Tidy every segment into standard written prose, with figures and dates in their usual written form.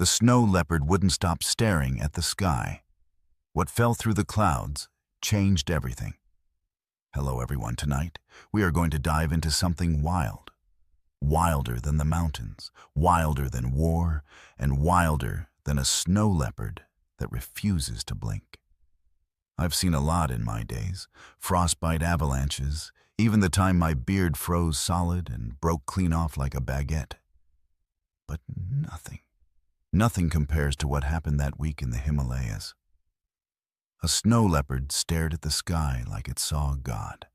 snow leopard wouldn't stop staring at the sky. What fell through the clouds changed everything. Hello everyone, tonight we are going to dive into something wild. Wilder than the mountains, wilder than war, and wilder than a snow leopard that refuses to blink. I've seen a lot in my days, frostbite avalanches, even the time my beard froze solid and broke clean off like a baguette. But nothing compares to what happened that week in the Himalayas. A snow leopard stared at the sky like it saw God.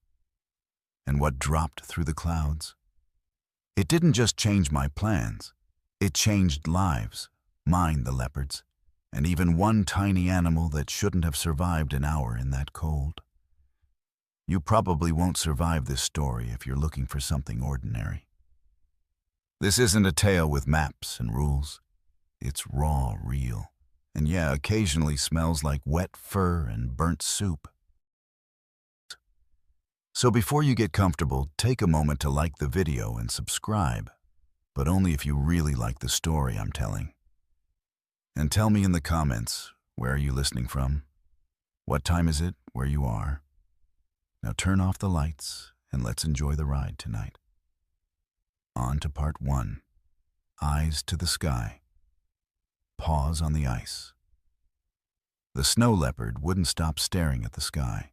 And what dropped through the clouds? It didn't just change my plans, it changed lives, mine, the leopards, and even one tiny animal that shouldn't have survived an hour in that cold. You probably won't survive this story if you're looking for something ordinary. This isn't a tale with maps and rules. It's raw, real, and yeah, occasionally smells like wet fur and burnt soup. So before you get comfortable, take a moment to like the video and subscribe, but only if you really like the story I'm telling. And tell me in the comments, where are you listening from? What time is it where you are? Now turn off the lights and let's enjoy the ride tonight. On to part 1. Eyes to the sky. Paws on the ice. The snow leopard wouldn't stop staring at the sky.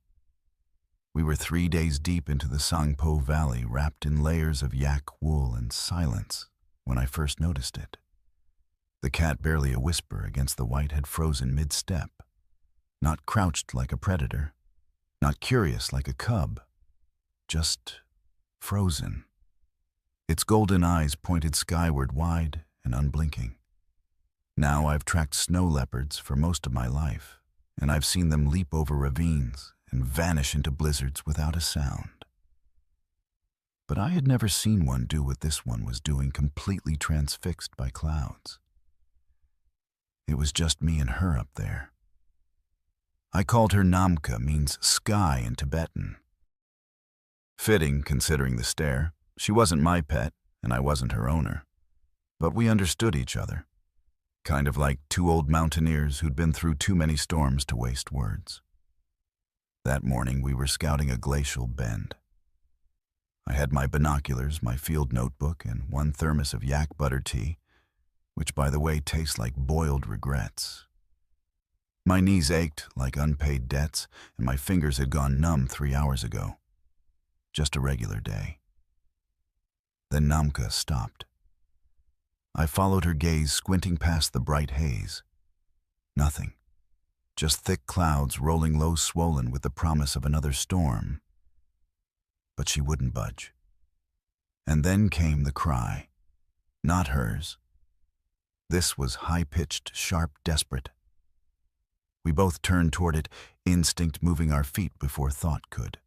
We were 3 days deep into the Sangpo Valley, wrapped in layers of yak wool and silence when I first noticed it. The cat barely a whisper against the white had frozen mid-step, not crouched like a predator, not curious like a cub, just frozen. Its golden eyes pointed skyward, wide and unblinking. Now I've tracked snow leopards for most of my life, and I've seen them leap over ravines and vanish into blizzards without a sound. But I had never seen one do what this one was doing, completely transfixed by clouds. It was just me and her up there. I called her Namka, means sky in Tibetan. Fitting, considering the stare. She wasn't my pet, and I wasn't her owner. But we understood each other. Kind of like two old mountaineers who'd been through too many storms to waste words. That morning we were scouting a glacial bend. I had my binoculars, my field notebook, and one thermos of yak butter tea, which by the way tastes like boiled regrets. My knees ached like unpaid debts, and my fingers had gone numb 3 hours ago. Just a regular day. Then Namka stopped. I followed her gaze, squinting past the bright haze. Nothing. Just thick clouds rolling low, swollen with the promise of another storm. But she wouldn't budge. And then came the cry. Not hers. This was high-pitched, sharp, desperate. We both turned toward it, instinct moving our feet before thought could.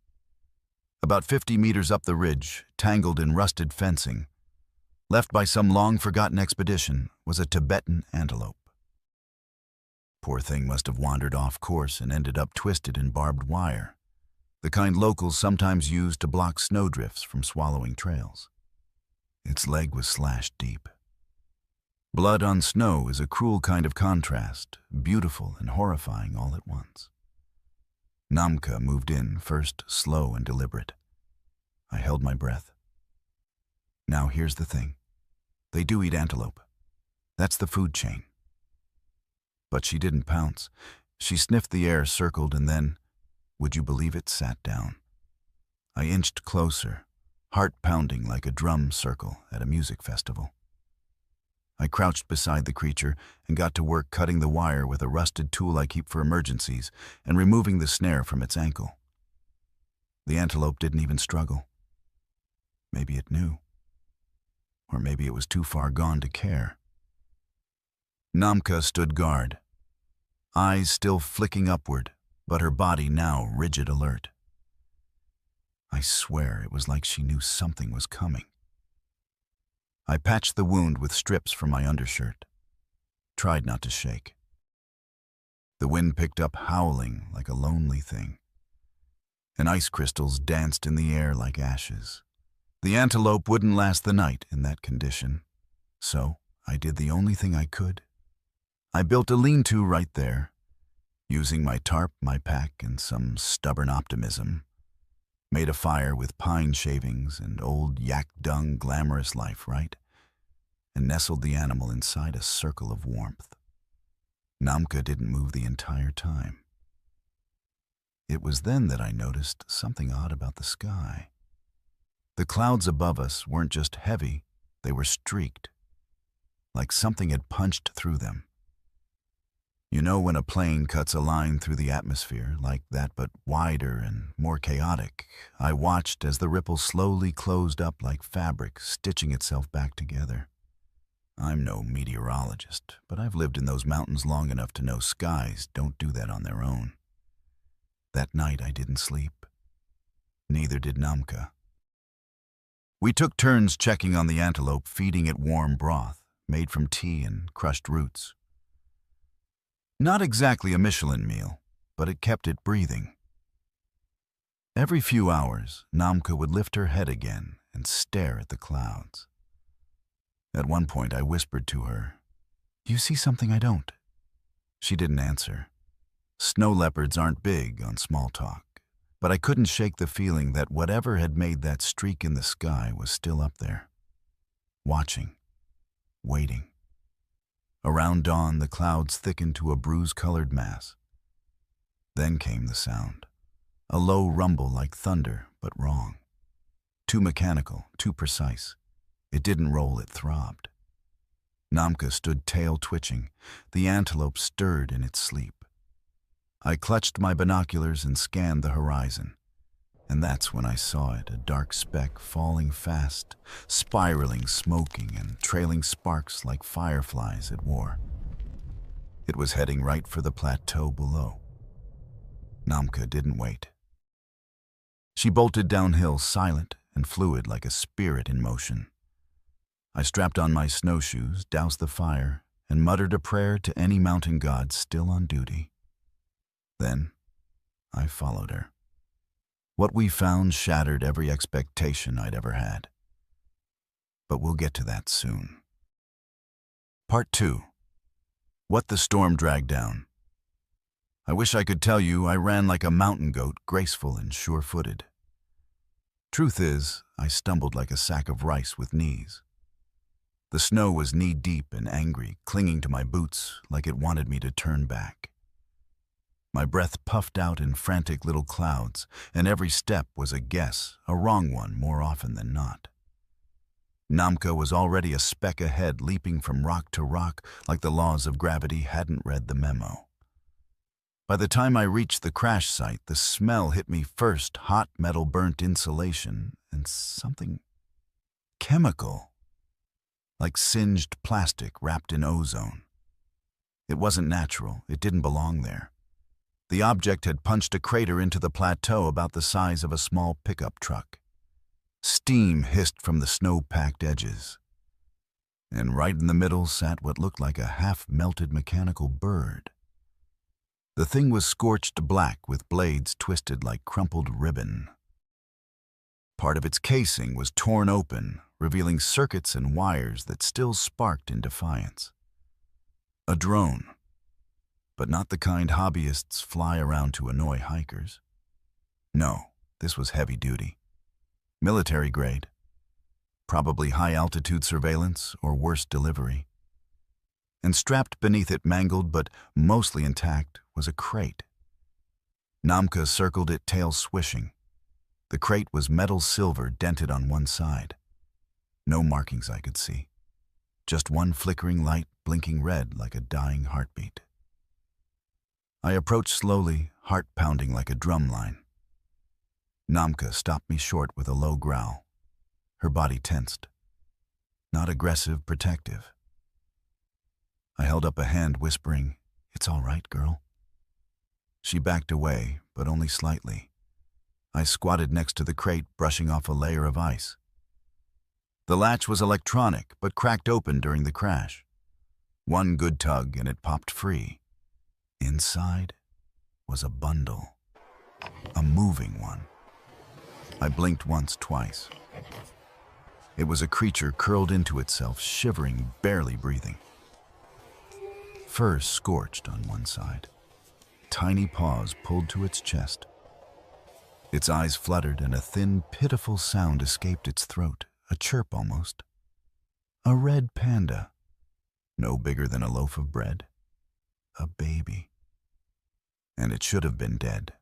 About 50 meters up the ridge, tangled in rusted fencing, left by some long-forgotten expedition, was a Tibetan antelope. Poor thing must have wandered off course and ended up twisted in barbed wire, the kind locals sometimes use to block snowdrifts from swallowing trails. Its leg was slashed deep. Blood on snow is a cruel kind of contrast, beautiful and horrifying all at once. Namka moved in, first slow and deliberate. I held my breath. Now here's the thing. They do eat antelope. That's the food chain. But she didn't pounce. She sniffed the air, circled, and then, would you believe it, sat down. I inched closer, heart pounding like a drum circle at a music festival. I crouched beside the creature and got to work cutting the wire with a rusted tool I keep for emergencies and removing the snare from its ankle. The antelope didn't even struggle. Maybe it knew. Or maybe it was too far gone to care. Namka stood guard, eyes still flicking upward, but her body now rigid alert. I swear it was like she knew something was coming. I patched the wound with strips from my undershirt, tried not to shake. The wind picked up, howling like a lonely thing, and ice crystals danced in the air like ashes. The antelope wouldn't last the night in that condition, so I did the only thing I could, I built a lean-to right there, using my tarp, my pack, and some stubborn optimism. Made a fire with pine shavings and old yak dung, glamorous life, right? And nestled the animal inside a circle of warmth. Namka didn't move the entire time. It was then that I noticed something odd about the sky. The clouds above us weren't just heavy, they were streaked, like something had punched through them. You know when a plane cuts a line through the atmosphere, like that but wider and more chaotic? I watched as the ripple slowly closed up like fabric, stitching itself back together. I'm no meteorologist, but I've lived in those mountains long enough to know skies don't do that on their own. That night I didn't sleep. Neither did Namka. We took turns checking on the antelope, feeding it warm broth, made from tea and crushed roots. Not exactly a Michelin meal, but it kept it breathing. Every few hours, Namka would lift her head again and stare at the clouds. At one point, I whispered to her, "You see something I don't?" She didn't answer. Snow leopards aren't big on small talk, but I couldn't shake the feeling that whatever had made that streak in the sky was still up there, watching, waiting. Around dawn, the clouds thickened to a bruise-colored mass. Then came the sound, a low rumble like thunder, but wrong. Too mechanical, too precise. It didn't roll, it throbbed. Namka stood tail twitching. The antelope stirred in its sleep. I clutched my binoculars and scanned the horizon. And that's when I saw it, a dark speck falling fast, spiraling, smoking, and trailing sparks like fireflies at war. It was heading right for the plateau below. Namka didn't wait. She bolted downhill, silent and fluid like a spirit in motion. I strapped on my snowshoes, doused the fire, and muttered a prayer to any mountain god still on duty. Then I followed her. What we found shattered every expectation I'd ever had. But we'll get to that soon. Part 2. What the storm dragged down. I wish I could tell you I ran like a mountain goat, graceful and sure-footed. Truth is, I stumbled like a sack of rice with knees. The snow was knee-deep and angry, clinging to my boots like it wanted me to turn back. My breath puffed out in frantic little clouds, and every step was a guess, a wrong one more often than not. Namka was already a speck ahead, leaping from rock to rock like the laws of gravity hadn't read the memo. By the time I reached the crash site, the smell hit me first, hot metal burnt insulation, and something chemical, like singed plastic wrapped in ozone. It wasn't natural, it didn't belong there. The object had punched a crater into the plateau about the size of a small pickup truck. Steam hissed from the snow-packed edges. And right in the middle sat what looked like a half-melted mechanical bird. The thing was scorched black with blades twisted like crumpled ribbon. Part of its casing was torn open, revealing circuits and wires that still sparked in defiance. A drone. But not the kind hobbyists fly around to annoy hikers. No, this was heavy duty. Military grade. Probably high-altitude surveillance or worse, delivery. And strapped beneath it, mangled but mostly intact, was a crate. Namka circled it, tail swishing. The crate was metal silver, dented on one side. No markings I could see. Just one flickering light, blinking red like a dying heartbeat. I approached slowly, heart pounding like a drum line. Namka stopped me short with a low growl. Her body tensed. Not aggressive, protective. I held up a hand, whispering, "It's all right, girl." She backed away, but only slightly. I squatted next to the crate, brushing off a layer of ice. The latch was electronic, but cracked open during the crash. One good tug and it popped free. Inside was a bundle, a moving one. I blinked once, twice. It was a creature curled into itself, shivering, barely breathing. fur scorched on one side, tiny paws pulled to its chest. Its eyes fluttered and a thin, pitiful sound escaped its throat, a chirp almost. A red panda, no bigger than a loaf of bread. A baby. And it should have been dead.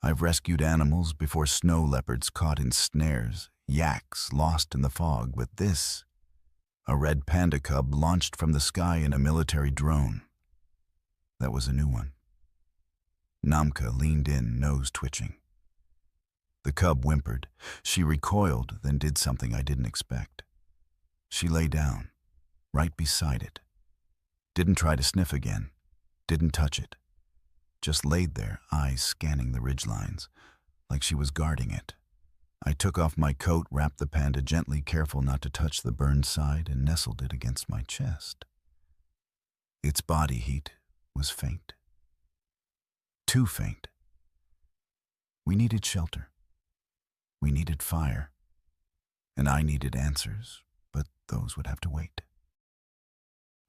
I've rescued animals before snow leopards caught in snares, yaks lost in the fog, but this, a red panda cub launched from the sky in a military drone. That was a new one. Namka leaned in, nose twitching. The cub whimpered. She recoiled, then did something I didn't expect. She lay down, right beside it. Didn't try to sniff again, didn't touch it. Just laid there, eyes scanning the ridgelines, like she was guarding it. I took off my coat, wrapped the panda gently, careful not to touch the burned side, and nestled it against my chest. Its body heat was faint. Too faint. We needed shelter. We needed fire. And I needed answers, but those would have to wait.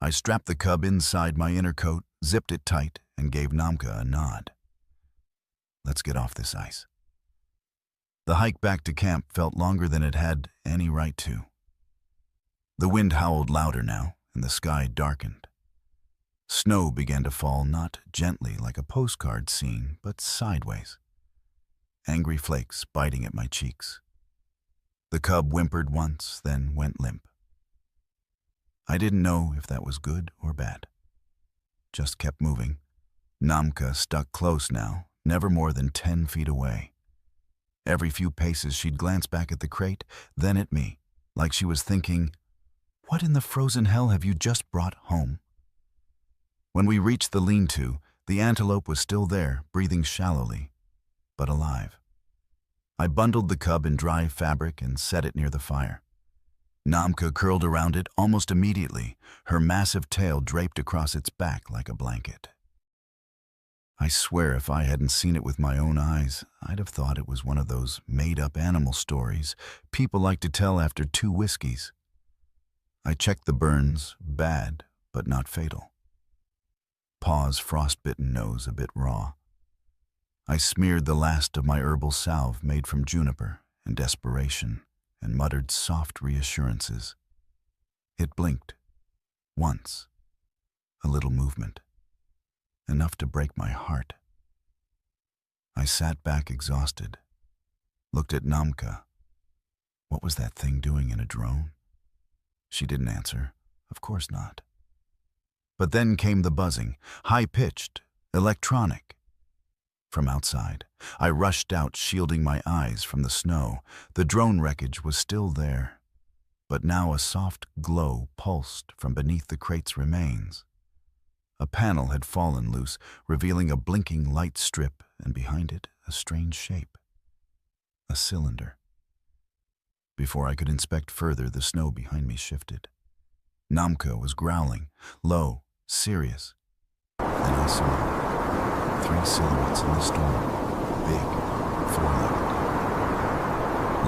I strapped the cub inside my inner coat, zipped it tight, and gave Namka a nod. Let's get off this ice. The hike back to camp felt longer than it had any right to. The wind howled louder now, and the sky darkened. Snow began to fall not gently like a postcard scene, but sideways. Angry flakes biting at my cheeks. The cub whimpered once, then went limp. I didn't know if that was good or bad. Just kept moving. Namka stuck close now, never more than 10 feet away. Every few paces she'd glance back at the crate, then at me, like she was thinking, "What in the frozen hell have you just brought home?" When we reached the lean-to, the antelope was still there, breathing shallowly, but alive. I bundled the cub in dry fabric and set it near the fire. Namka curled around it almost immediately, her massive tail draped across its back like a blanket. I swear if I hadn't seen it with my own eyes, I'd have thought it was one of those made-up animal stories people like to tell after 2 whiskeys. I checked the burns, bad, but not fatal. Paw's frostbitten nose a bit raw. I smeared the last of my herbal salve made from juniper in desperation and muttered soft reassurances. It blinked. Once. A little movement. Enough to break my heart. I sat back exhausted, looked at Namka. What was that thing doing in a drone? She didn't answer. Of course not. But then came the buzzing, high-pitched, electronic. From outside, I rushed out, shielding my eyes from the snow. The drone wreckage was still there, but now a soft glow pulsed from beneath the crate's remains. A panel had fallen loose, revealing a blinking light strip, and behind it, a strange shape. A cylinder. Before I could inspect further, the snow behind me shifted. Namka was growling, low, serious. Then I saw 3 silhouettes in the storm, big, 4-legged.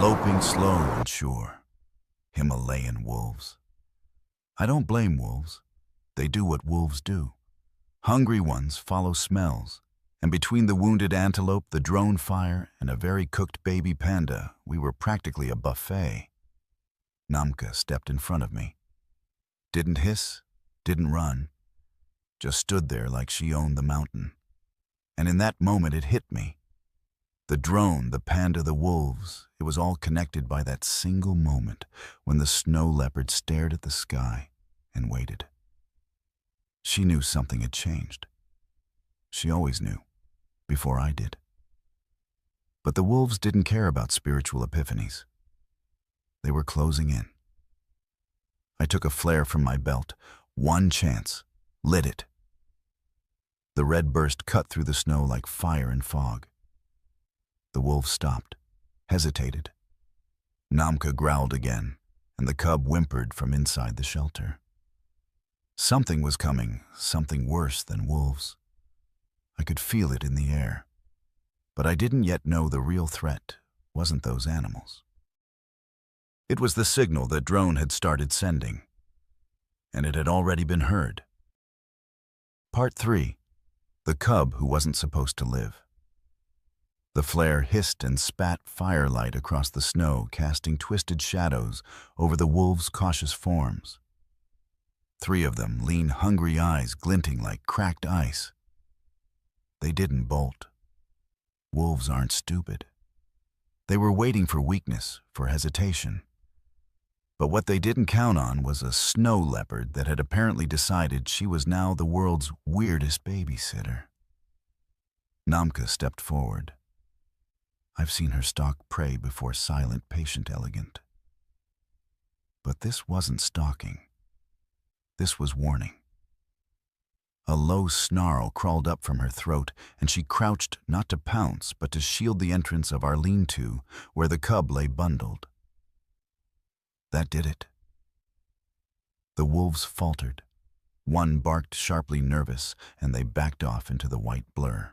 Loping slow and sure. Himalayan wolves. I don't blame wolves. They do what wolves do. Hungry ones follow smells, and between the wounded antelope, the drone fire, and a very cooked baby panda, we were practically a buffet. Namka stepped in front of me. Didn't hiss, didn't run, just stood there like she owned the mountain. And in that moment it hit me. The drone, the panda, the wolves, it was all connected by that single moment when the snow leopard stared at the sky and waited. She knew something had changed. She always knew, before I did. But the wolves didn't care about spiritual epiphanies. They were closing in. I took a flare from my belt. One chance. Lit it. The red burst cut through the snow like fire and fog. The wolves stopped, hesitated. Namka growled again, and the cub whimpered from inside the shelter. Something was coming, something worse than wolves. I could feel it in the air, but I didn't yet know the real threat wasn't those animals. It was the signal that drone had started sending, and it had already been heard. Part 3. The Cub Who Wasn't Supposed to Live. The flare hissed and spat firelight across the snow, casting twisted shadows over the wolves' cautious forms. 3 of them, lean, hungry eyes glinting like cracked ice. They didn't bolt. Wolves aren't stupid. They were waiting for weakness, for hesitation. But what they didn't count on was a snow leopard that had apparently decided she was now the world's weirdest babysitter. Namka stepped forward. I've seen her stalk prey before, silent, patient, elegant. But this wasn't stalking. This was warning. A low snarl crawled up from her throat, and she crouched not to pounce, but to shield the entrance of our lean-to, where the cub lay bundled. That did it. The wolves faltered. One barked sharply nervous, and they backed off into the white blur.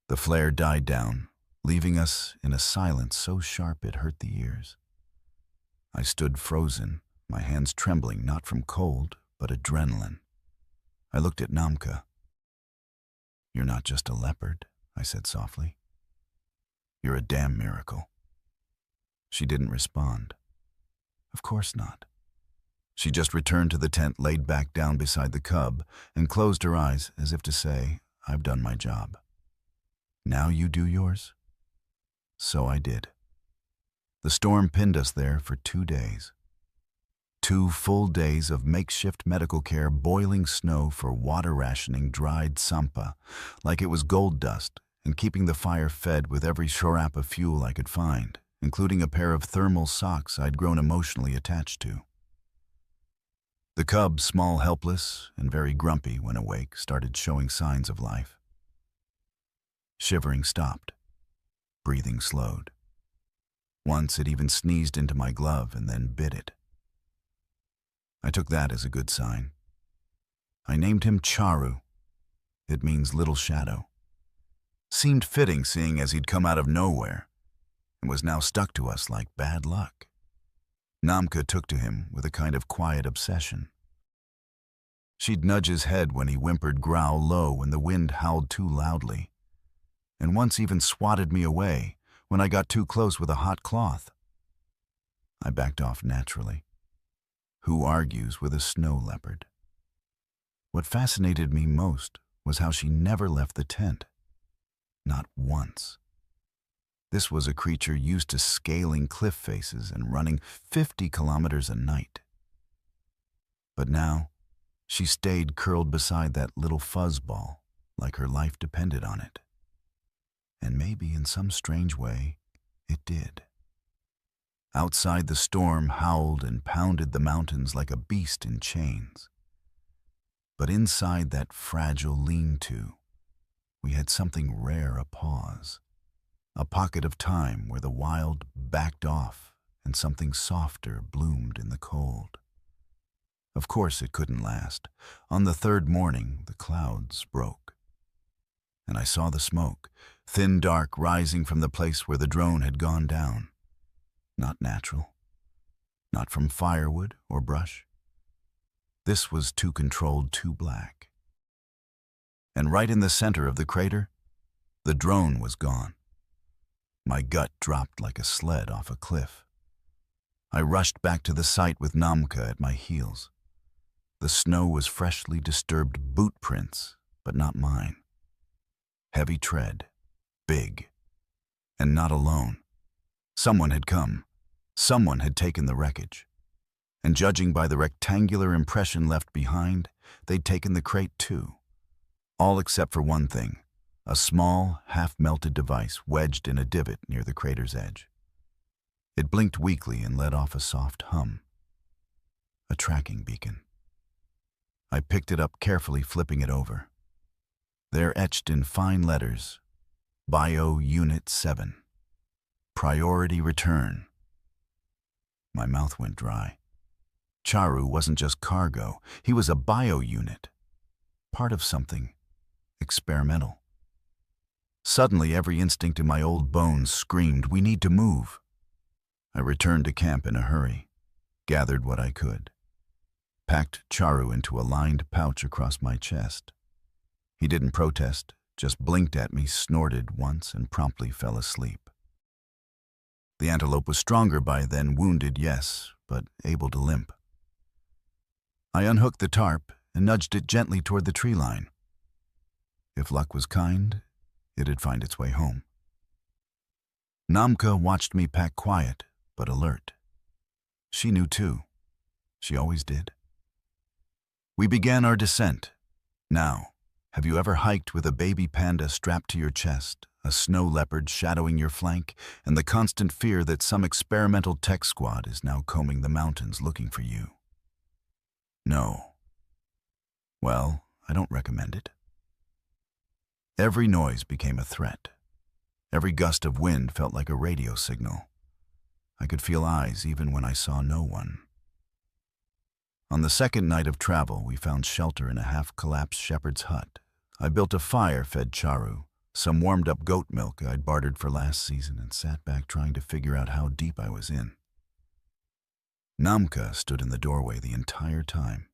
The flare died down, leaving us in a silence so sharp it hurt the ears. I stood frozen, my hands trembling not from cold, but adrenaline. I looked at Namka. You're not just a leopard, I said softly. You're a damn miracle. She didn't respond. Of course not. She just returned to the tent, laid back down beside the cub, and closed her eyes as if to say, I've done my job. Now you do yours? So I did. The storm pinned us there for 2 days. 2 full days of makeshift medical care, boiling snow for water rationing dried sampa, like it was gold dust, and keeping the fire fed with every shrap of fuel I could find, including a pair of thermal socks I'd grown emotionally attached to. The cub, small, helpless, and very grumpy when awake, started showing signs of life. Shivering stopped. Breathing slowed. Once it even sneezed into my glove and then bit it. I took that as a good sign. I named him Charu. It means little shadow. Seemed fitting, seeing as he'd come out of nowhere and was now stuck to us like bad luck. Namka took to him with a kind of quiet obsession. She'd nudge his head when he whimpered, growl low when the wind howled too loudly, and once even swatted me away when I got too close with a hot cloth. I backed off naturally. Who argues with a snow leopard? What fascinated me most was how she never left the tent. Not once. This was a creature used to scaling cliff faces and running 50 kilometers a night. But now, she stayed curled beside that little fuzzball, like her life depended on it. And maybe in some strange way, it did. Outside, the storm howled and pounded the mountains like a beast in chains. But inside that fragile lean-to, we had something rare, a pause. A pocket of time where the wild backed off and something softer bloomed in the cold. Of course it couldn't last. On the 3rd morning, the clouds broke. And I saw the smoke, thin dark, rising from the place where the drone had gone down. Not natural. Not from firewood or brush. This was too controlled, too black. And right in the center of the crater, the drone was gone. My gut dropped like a sled off a cliff. I rushed back to the site with Namka at my heels. The snow was freshly disturbed boot prints, but not mine. Heavy tread, big, and not alone. Someone had come. Someone had taken the wreckage. And judging by the rectangular impression left behind, they'd taken the crate too. All except for one thing, a small, half-melted device wedged in a divot near the crater's edge. It blinked weakly and let off a soft hum. A tracking beacon. I picked it up carefully, flipping it over. There, etched in fine letters, Bio Unit 7. Priority return. My mouth went dry. Charu wasn't just cargo. He was a bio unit. Part of something experimental. Suddenly, every instinct in my old bones screamed, we need to move. I returned to camp in a hurry, gathered what I could, packed Charu into a lined pouch across my chest, He didn't protest, just blinked at me, snorted once, and promptly fell asleep. The antelope was stronger by then, wounded, yes, but able to limp. I unhooked the tarp and nudged it gently toward the tree line. If luck was kind, it'd find its way home. Namka watched me pack quiet, but alert. She knew too. She always did. We began our descent. Now, have you ever hiked with a baby panda strapped to your chest, a snow leopard shadowing your flank, and the constant fear that some experimental tech squad is now combing the mountains looking for you? No. Well, I don't recommend it. Every noise became a threat. Every gust of wind felt like a radio signal. I could feel eyes even when I saw no one. On the second night of travel, we found shelter in a half-collapsed shepherd's hut. I built a fire, fed Charu, some warmed-up goat milk I'd bartered for last season, and sat back trying to figure out how deep I was in. Namka stood in the doorway the entire time.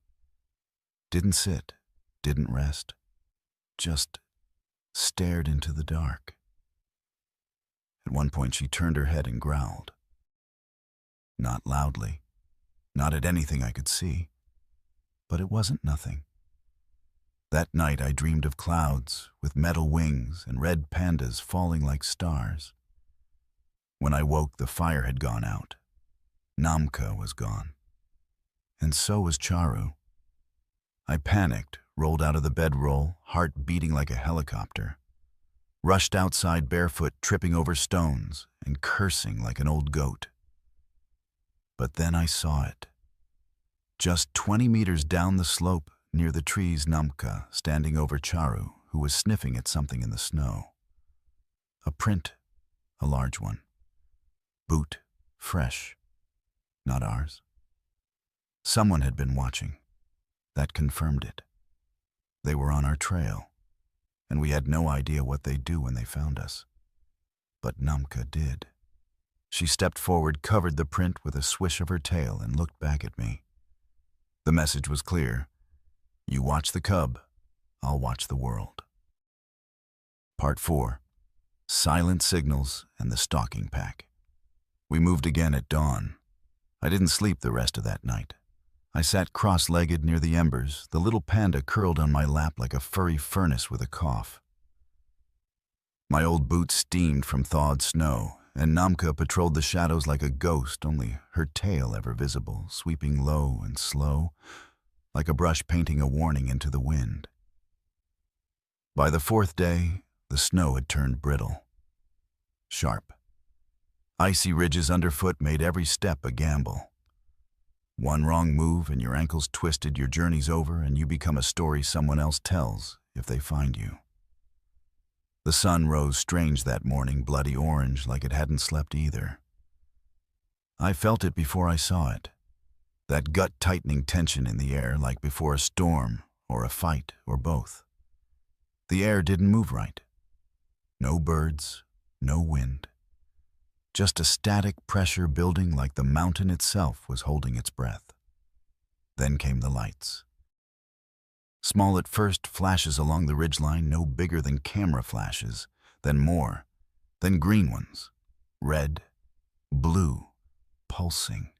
Didn't sit, didn't rest, just stared into the dark. At one point, she turned her head and growled. Not loudly, not at anything I could see, but it wasn't nothing. That night, I dreamed of clouds with metal wings and red pandas falling like stars. When I woke, the fire had gone out. Namka was gone. And so was Charu. I panicked, rolled out of the bedroll, heart beating like a helicopter. Rushed outside barefoot, tripping over stones and cursing like an old goat. But then I saw it. Just 20 meters down the slope, near the trees, Namka standing over Charu, who was sniffing at something in the snow. A print, a large one. Boot, fresh. Not ours. Someone had been watching. That confirmed it. They were on our trail, and we had no idea what they'd do when they found us. But Namka did. She stepped forward, covered the print with a swish of her tail, and looked back at me. The message was clear. You watch the cub, I'll watch the world. Part 4. Silent Signals and the Stalking Pack. We moved again at dawn. I didn't sleep the rest of that night. I sat cross-legged near the embers, the little panda curled on my lap like a furry furnace with a cough. My old boots steamed from thawed snow, and Namka patrolled the shadows like a ghost, only her tail ever visible, sweeping low and slow, like a brush painting a warning into the wind. By the fourth day, the snow had turned brittle. Sharp. Icy ridges underfoot made every step a gamble. One wrong move and your ankles twisted, your journey's over, and you become a story someone else tells if they find you. The sun rose strange that morning, bloody orange, like it hadn't slept either. I felt it before I saw it. That gut-tightening tension in the air, like before a storm or a fight or both. The air didn't move right. No birds, no wind. Just a static pressure building like the mountain itself was holding its breath. Then came the lights. Small at first, flashes along the ridgeline, no bigger than camera flashes, then more, then green ones, red, blue, pulsing.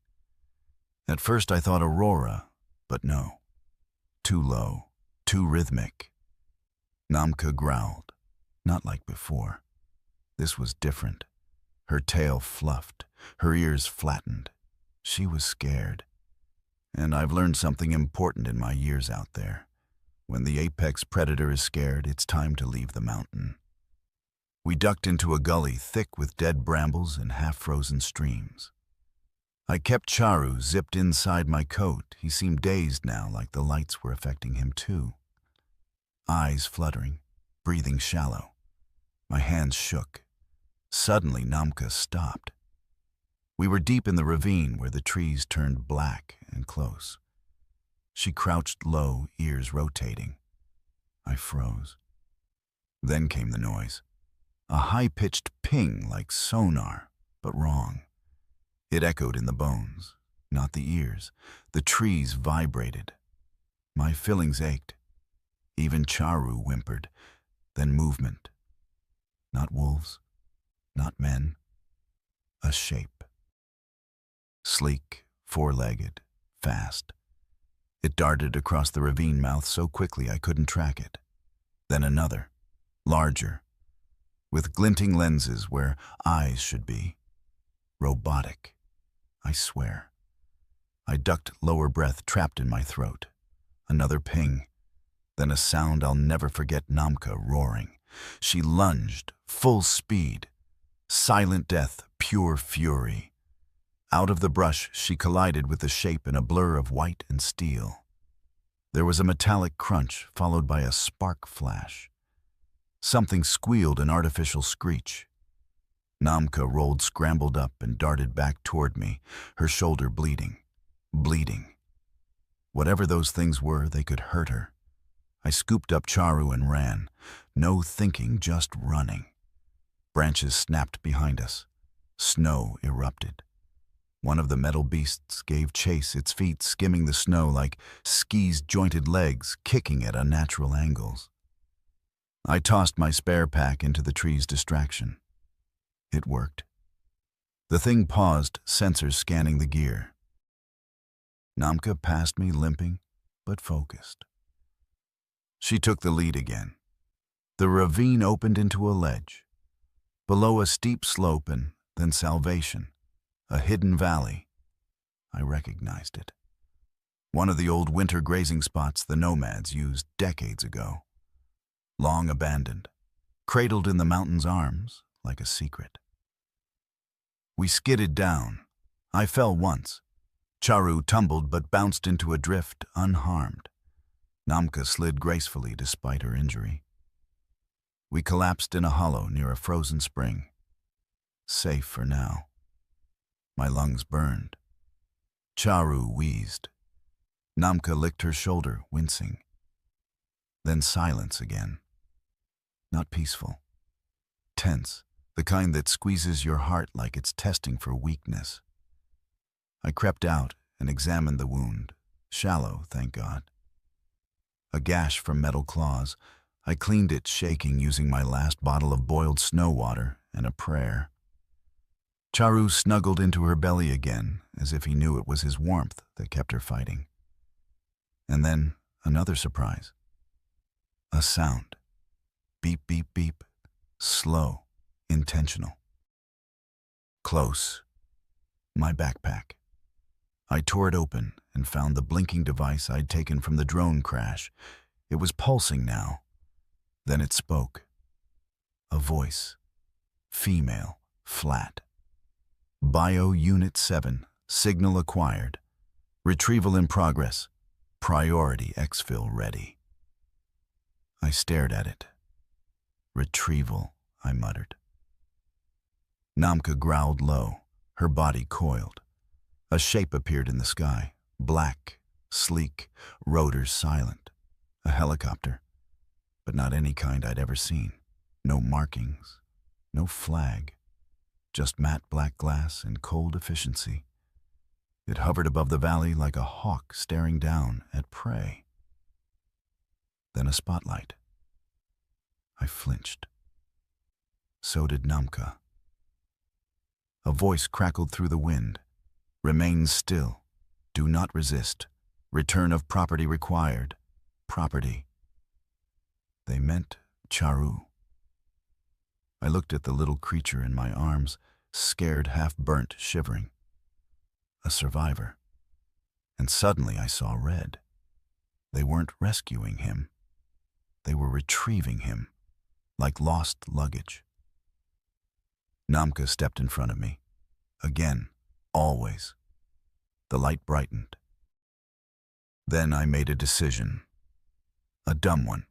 At first I thought aurora, but no. Too low, too rhythmic. Namka growled, not like before. This was different. Her tail fluffed, her ears flattened. She was scared. And I've learned something important in my years out there. When the apex predator is scared, it's time to leave the mountain. We ducked into a gully thick with dead brambles and half-frozen streams. I kept Charu zipped inside my coat. He seemed dazed now, like the lights were affecting him too. Eyes fluttering, breathing shallow. My hands shook. Suddenly, Namka stopped. We were deep in the ravine where the trees turned black and close. She crouched low, ears rotating. I froze. Then came the noise. A high-pitched ping like sonar, but wrong. It echoed in the bones, not the ears. The trees vibrated. My fillings ached. Even Charu whimpered. Then movement. Not wolves, not men. A shape. Sleek, four-legged, fast. It darted across the ravine mouth so quickly I couldn't track it. Then another, larger, with glinting lenses where eyes should be. Robotic, I swear. I ducked lower breath trapped in my throat. Another ping. Then a sound I'll never forget, Namka roaring. She lunged, full speed. Silent death, pure fury. Out of the brush, she collided with the shape in a blur of white and steel. There was a metallic crunch, followed by a spark flash. Something squealed an artificial screech. Namka rolled scrambled up and darted back toward me, her shoulder bleeding. Bleeding. Whatever those things were, they could hurt her. I scooped up Charu and ran. No thinking, just running. Branches snapped behind us. Snow erupted. One of the metal beasts gave chase, its feet skimming the snow like skis' jointed legs, kicking at unnatural angles. I tossed my spare pack into the tree's distraction. It worked. The thing paused, sensors scanning the gear. Namka passed me, limping, but focused. She took the lead again. The ravine opened into a ledge. Below a steep slope and then salvation, a hidden valley. I recognized it. One of the old winter grazing spots the nomads used decades ago. Long abandoned, cradled in the mountain's arms like a secret. We skidded down. I fell once. Charu tumbled but bounced into a drift unharmed. Namka slid gracefully despite her injury. We collapsed in a hollow near a frozen spring. Safe for now. My lungs burned. Charu wheezed. Namka licked her shoulder, wincing. Then silence again. Not peaceful. Tense, the kind that squeezes your heart like it's testing for weakness. I crept out and examined the wound. Shallow, thank God. A gash from metal claws. I cleaned it, shaking, using my last bottle of boiled snow water and a prayer. Charu snuggled into her belly again, as if he knew it was his warmth that kept her fighting. And then another surprise. A sound. Beep, beep, beep. Slow, intentional. Close. My backpack. I tore it open and found the blinking device I'd taken from the drone crash. It was pulsing now. Then it spoke. A voice. Female, flat. Bio Unit 7, signal acquired. Retrieval in progress. Priority exfil ready. I stared at it. Retrieval, I muttered. Namka growled low, her body coiled. A shape appeared in the sky, black, sleek, rotors silent. A helicopter, but not any kind I'd ever seen. No markings, no flag, just matte black glass and cold efficiency. It hovered above the valley like a hawk staring down at prey. Then a spotlight. I flinched. So did Namka. A voice crackled through the wind. Remain still. Do not resist. Return of property required. Property. They meant Charu. I looked at the little creature in my arms, scared, half-burnt, shivering. A survivor. And suddenly I saw red. They weren't rescuing him. They were retrieving him, like lost luggage. Namka stepped in front of me. Again, always. The light brightened. Then I made a decision. A dumb one.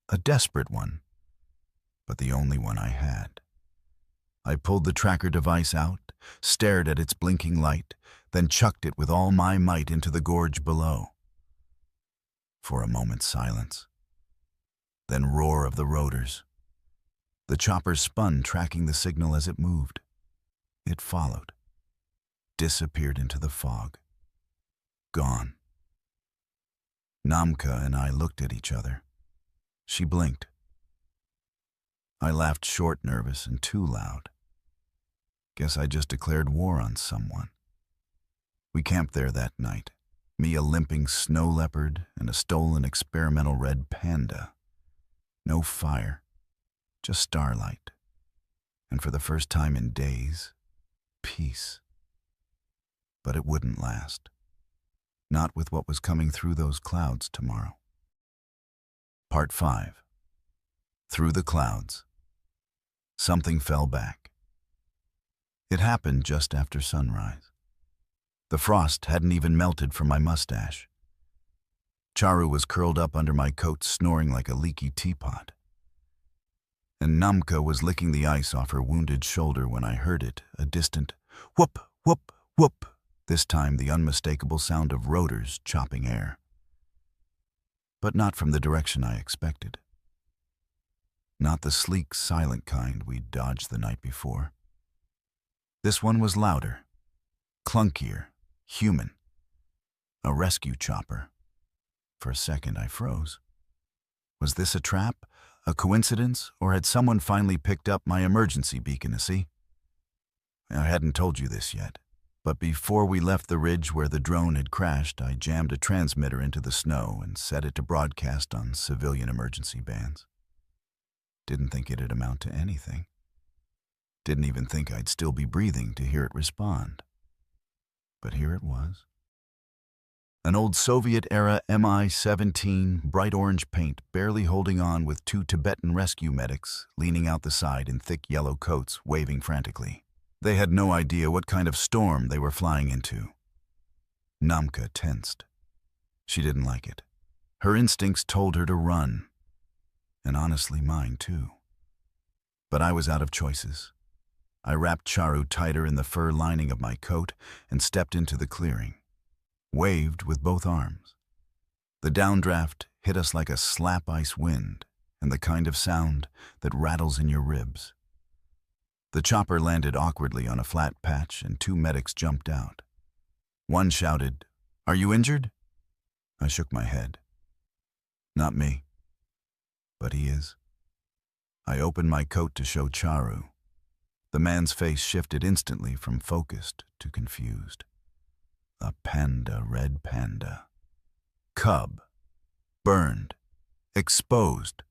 A desperate one. But the only one I had. I pulled the tracker device out, stared at its blinking light, then chucked it with all my might into the gorge below. For a moment's silence. Then roar of the rotors. The chopper spun, tracking the signal as it moved. It followed. Disappeared into the fog. Gone. Namka and I looked at each other. She blinked. I laughed short, nervous, and too loud. Guess I just declared war on someone. We camped there that night, me a limping snow leopard and a stolen experimental red panda. No fire, just starlight. And for the first time in days, peace. But it wouldn't last. Not with what was coming through those clouds tomorrow. Part 5. Through the clouds. Something fell back. It happened just after sunrise. The frost hadn't even melted from my mustache. Charu was curled up under my coat, snoring like a leaky teapot. And Namka was licking the ice off her wounded shoulder when I heard it, a distant whoop, whoop, whoop, this time the unmistakable sound of rotors chopping air. But not from the direction I expected. Not the sleek, silent kind we'd dodged the night before. This one was louder, clunkier, human. A rescue chopper. For a second I froze. Was this a trap, a coincidence, or had someone finally picked up my emergency beaconacy? I hadn't told you this yet, but before we left the ridge where the drone had crashed, I jammed a transmitter into the snow and set it to broadcast on civilian emergency bands. Didn't think it'd amount to anything. Didn't even think I'd still be breathing to hear it respond. But here it was. An old Soviet-era Mi-17 bright orange paint barely holding on with 2 Tibetan rescue medics leaning out the side in thick yellow coats, waving frantically. They had no idea what kind of storm they were flying into. Namka tensed. She didn't like it. Her instincts told her to run. And honestly, mine too. But I was out of choices. I wrapped Charu tighter in the fur lining of my coat and stepped into the clearing. Waved with both arms. The downdraft hit us like a slap ice wind, and the kind of sound that rattles in your ribs. The chopper landed awkwardly on a flat patch, and 2 medics jumped out. One shouted, "Are you injured?" I shook my head. Not me. But he is. I opened my coat to show Charu. The man's face shifted instantly from focused to confused. A panda, red panda. Cub. Burned. Exposed.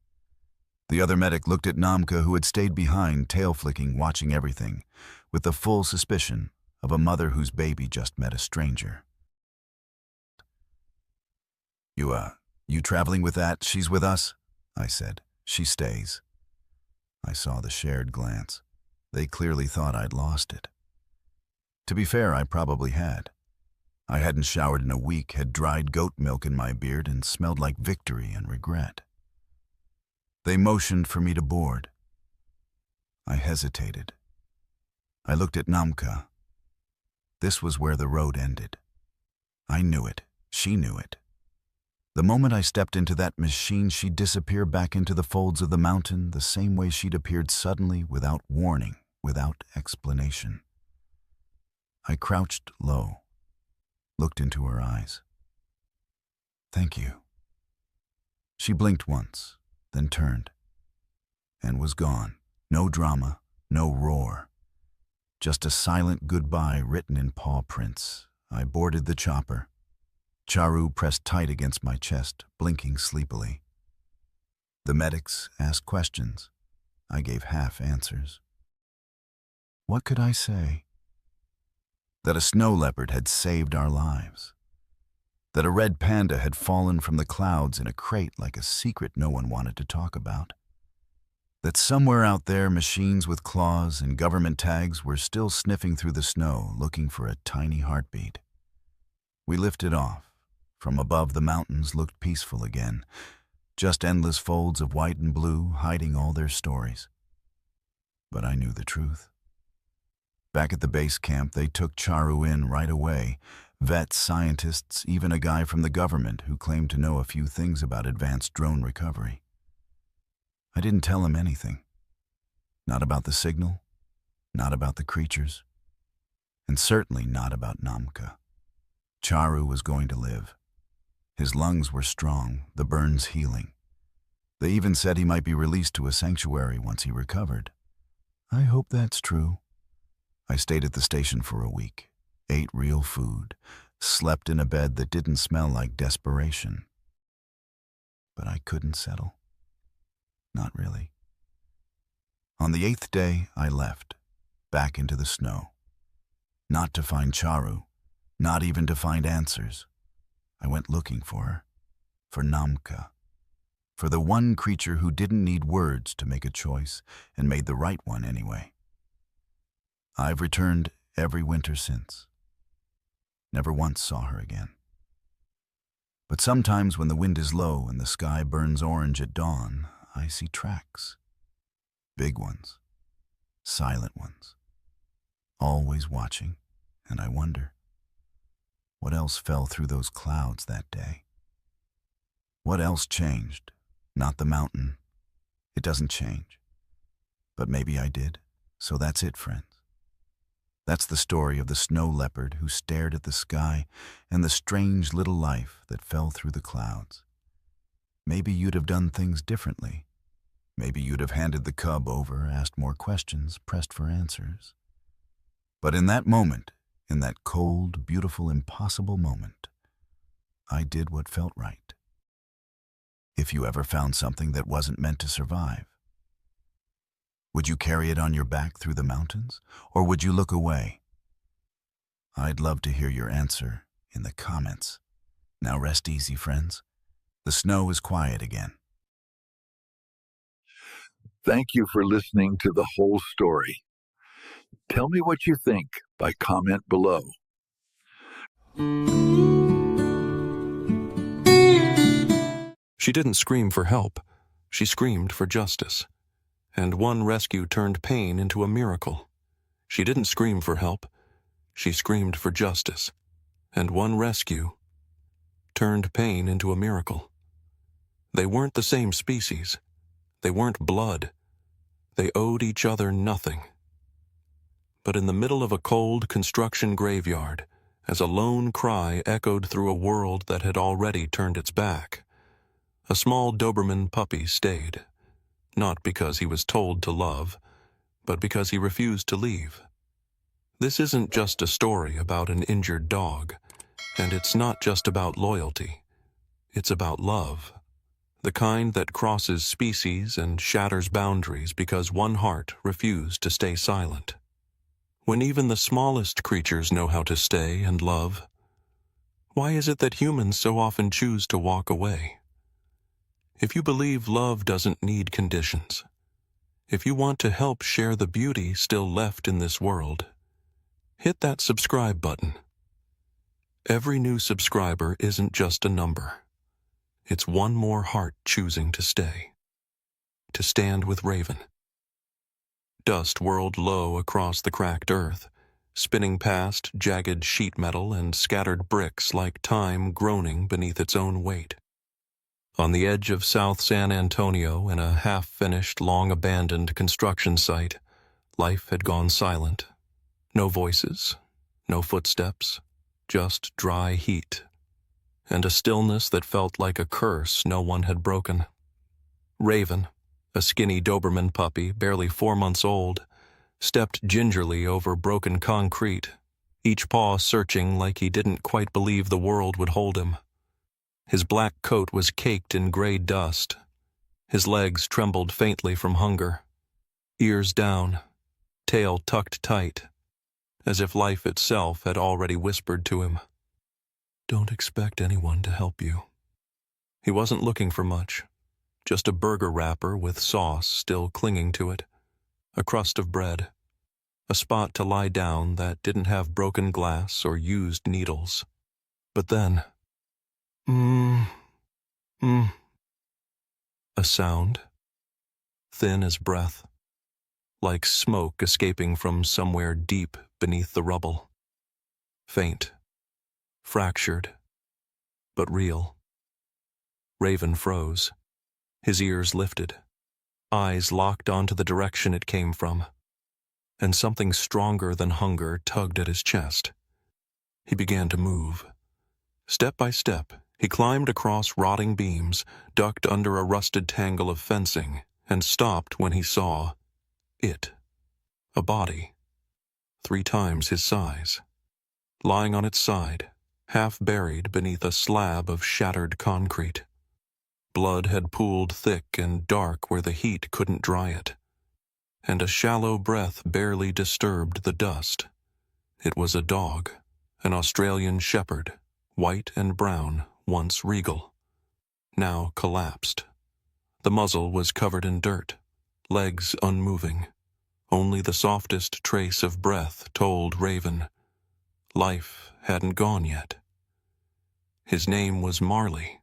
The other medic looked at Namka, who had stayed behind, tail-flicking, watching everything, with the full suspicion of a mother whose baby just met a stranger. You traveling with that? She's with us?" I said. "She stays." I saw the shared glance. They clearly thought I'd lost it. To be fair, I probably had. I hadn't showered in a week, had dried goat milk in my beard, and smelled like victory and regret. They motioned for me to board. I hesitated. I looked at Namka. This was where the road ended. I knew it. She knew it. The moment I stepped into that machine, she'd disappear back into the folds of the mountain the same way she'd appeared suddenly, without warning, without explanation. I crouched low, looked into her eyes. "Thank you." She blinked once, then turned, and was gone. No drama, no roar. Just a silent goodbye written in paw prints. I boarded the chopper. Charu pressed tight against my chest, blinking sleepily. The medics asked questions. I gave half answers. What could I say? That a snow leopard had saved our lives. That a red panda had fallen from the clouds in a crate like a secret no one wanted to talk about. That somewhere out there, machines with claws and government tags were still sniffing through the snow, looking for a tiny heartbeat. We lifted off. From above, the mountains looked peaceful again, just endless folds of white and blue hiding all their stories. But I knew the truth. Back at the base camp, they took Charu in right away. Vets, scientists, even a guy from the government who claimed to know a few things about advanced drone recovery. I didn't tell him anything. Not about the signal, not about the creatures, and certainly not about Namka. Charu was going to live. His lungs were strong, the burns healing. They even said he might be released to a sanctuary once he recovered. I hope that's true. I stayed at the station for a week, ate real food, slept in a bed that didn't smell like desperation. But I couldn't settle. Not really. On the 8th day, I left, back into the snow. Not to find Charu, not even to find answers. I went looking for her, for Namka, for the one creature who didn't need words to make a choice and made the right one anyway. I've returned every winter since. Never once saw her again. But sometimes when the wind is low and the sky burns orange at dawn, I see tracks. Big ones, silent ones, always watching, and I wonder, what else fell through those clouds that day? What else changed? Not the mountain. It doesn't change. But maybe I did, so that's it, friends. That's the story of the snow leopard who stared at the sky and the strange little life that fell through the clouds. Maybe you'd have done things differently. Maybe you'd have handed the cub over, asked more questions, pressed for answers. But in that moment, in that cold, beautiful, impossible moment, I did what felt right. If you ever found something that wasn't meant to survive, would you carry it on your back through the mountains, or would you look away? I'd love to hear your answer in the comments. Now rest easy, friends. The snow is quiet again. Thank you for listening to the whole story. Tell me what you think by comment below. She didn't scream for help. She screamed for justice. And one rescue turned pain into a miracle. She didn't scream for help. She screamed for justice. And one rescue turned pain into a miracle. They weren't the same species. They weren't blood. They owed each other nothing. But in the middle of a cold construction graveyard, as a lone cry echoed through a world that had already turned its back, a small Doberman puppy stayed, not because he was told to love, but because he refused to leave. This isn't just a story about an injured dog, and it's not just about loyalty. It's about love. The kind that crosses species and shatters boundaries because one heart refused to stay silent. When even the smallest creatures know how to stay and love, why is it that humans so often choose to walk away? If you believe love doesn't need conditions, if you want to help share the beauty still left in this world, hit that subscribe button. Every new subscriber isn't just a number. It's one more heart choosing to stay, to stand with Raven. Dust whirled low across the cracked earth, spinning past jagged sheet metal and scattered bricks like time groaning beneath its own weight. On the edge of South San Antonio, in a half-finished, long-abandoned construction site, life had gone silent. No voices, no footsteps, just dry heat, and a stillness that felt like a curse no one had broken. Raven, a skinny Doberman puppy, barely 4 months old, stepped gingerly over broken concrete, each paw searching like he didn't quite believe the world would hold him. His black coat was caked in gray dust. His legs trembled faintly from hunger. Ears down, tail tucked tight, as if life itself had already whispered to him, "Don't expect anyone to help you." He wasn't looking for much, just a burger wrapper with sauce still clinging to it, a crust of bread, a spot to lie down that didn't have broken glass or used needles. But then, a sound, thin as breath, like smoke escaping from somewhere deep beneath the rubble. Faint, fractured, but real. Raven froze, his ears lifted, eyes locked onto the direction it came from, and something stronger than hunger tugged at his chest. He began to move. Step by step, He climbed across rotting beams, ducked under a rusted tangle of fencing, and stopped when he saw it. A body, 3 times his size, lying on its side, half buried beneath a slab of shattered concrete. Blood had pooled thick and dark where the heat couldn't dry it, and a shallow breath barely disturbed the dust. It was a dog, an Australian shepherd, white and brown, once regal, now collapsed. The muzzle was covered in dirt, legs unmoving. Only the softest trace of breath told Raven life hadn't gone yet. His name was Marley.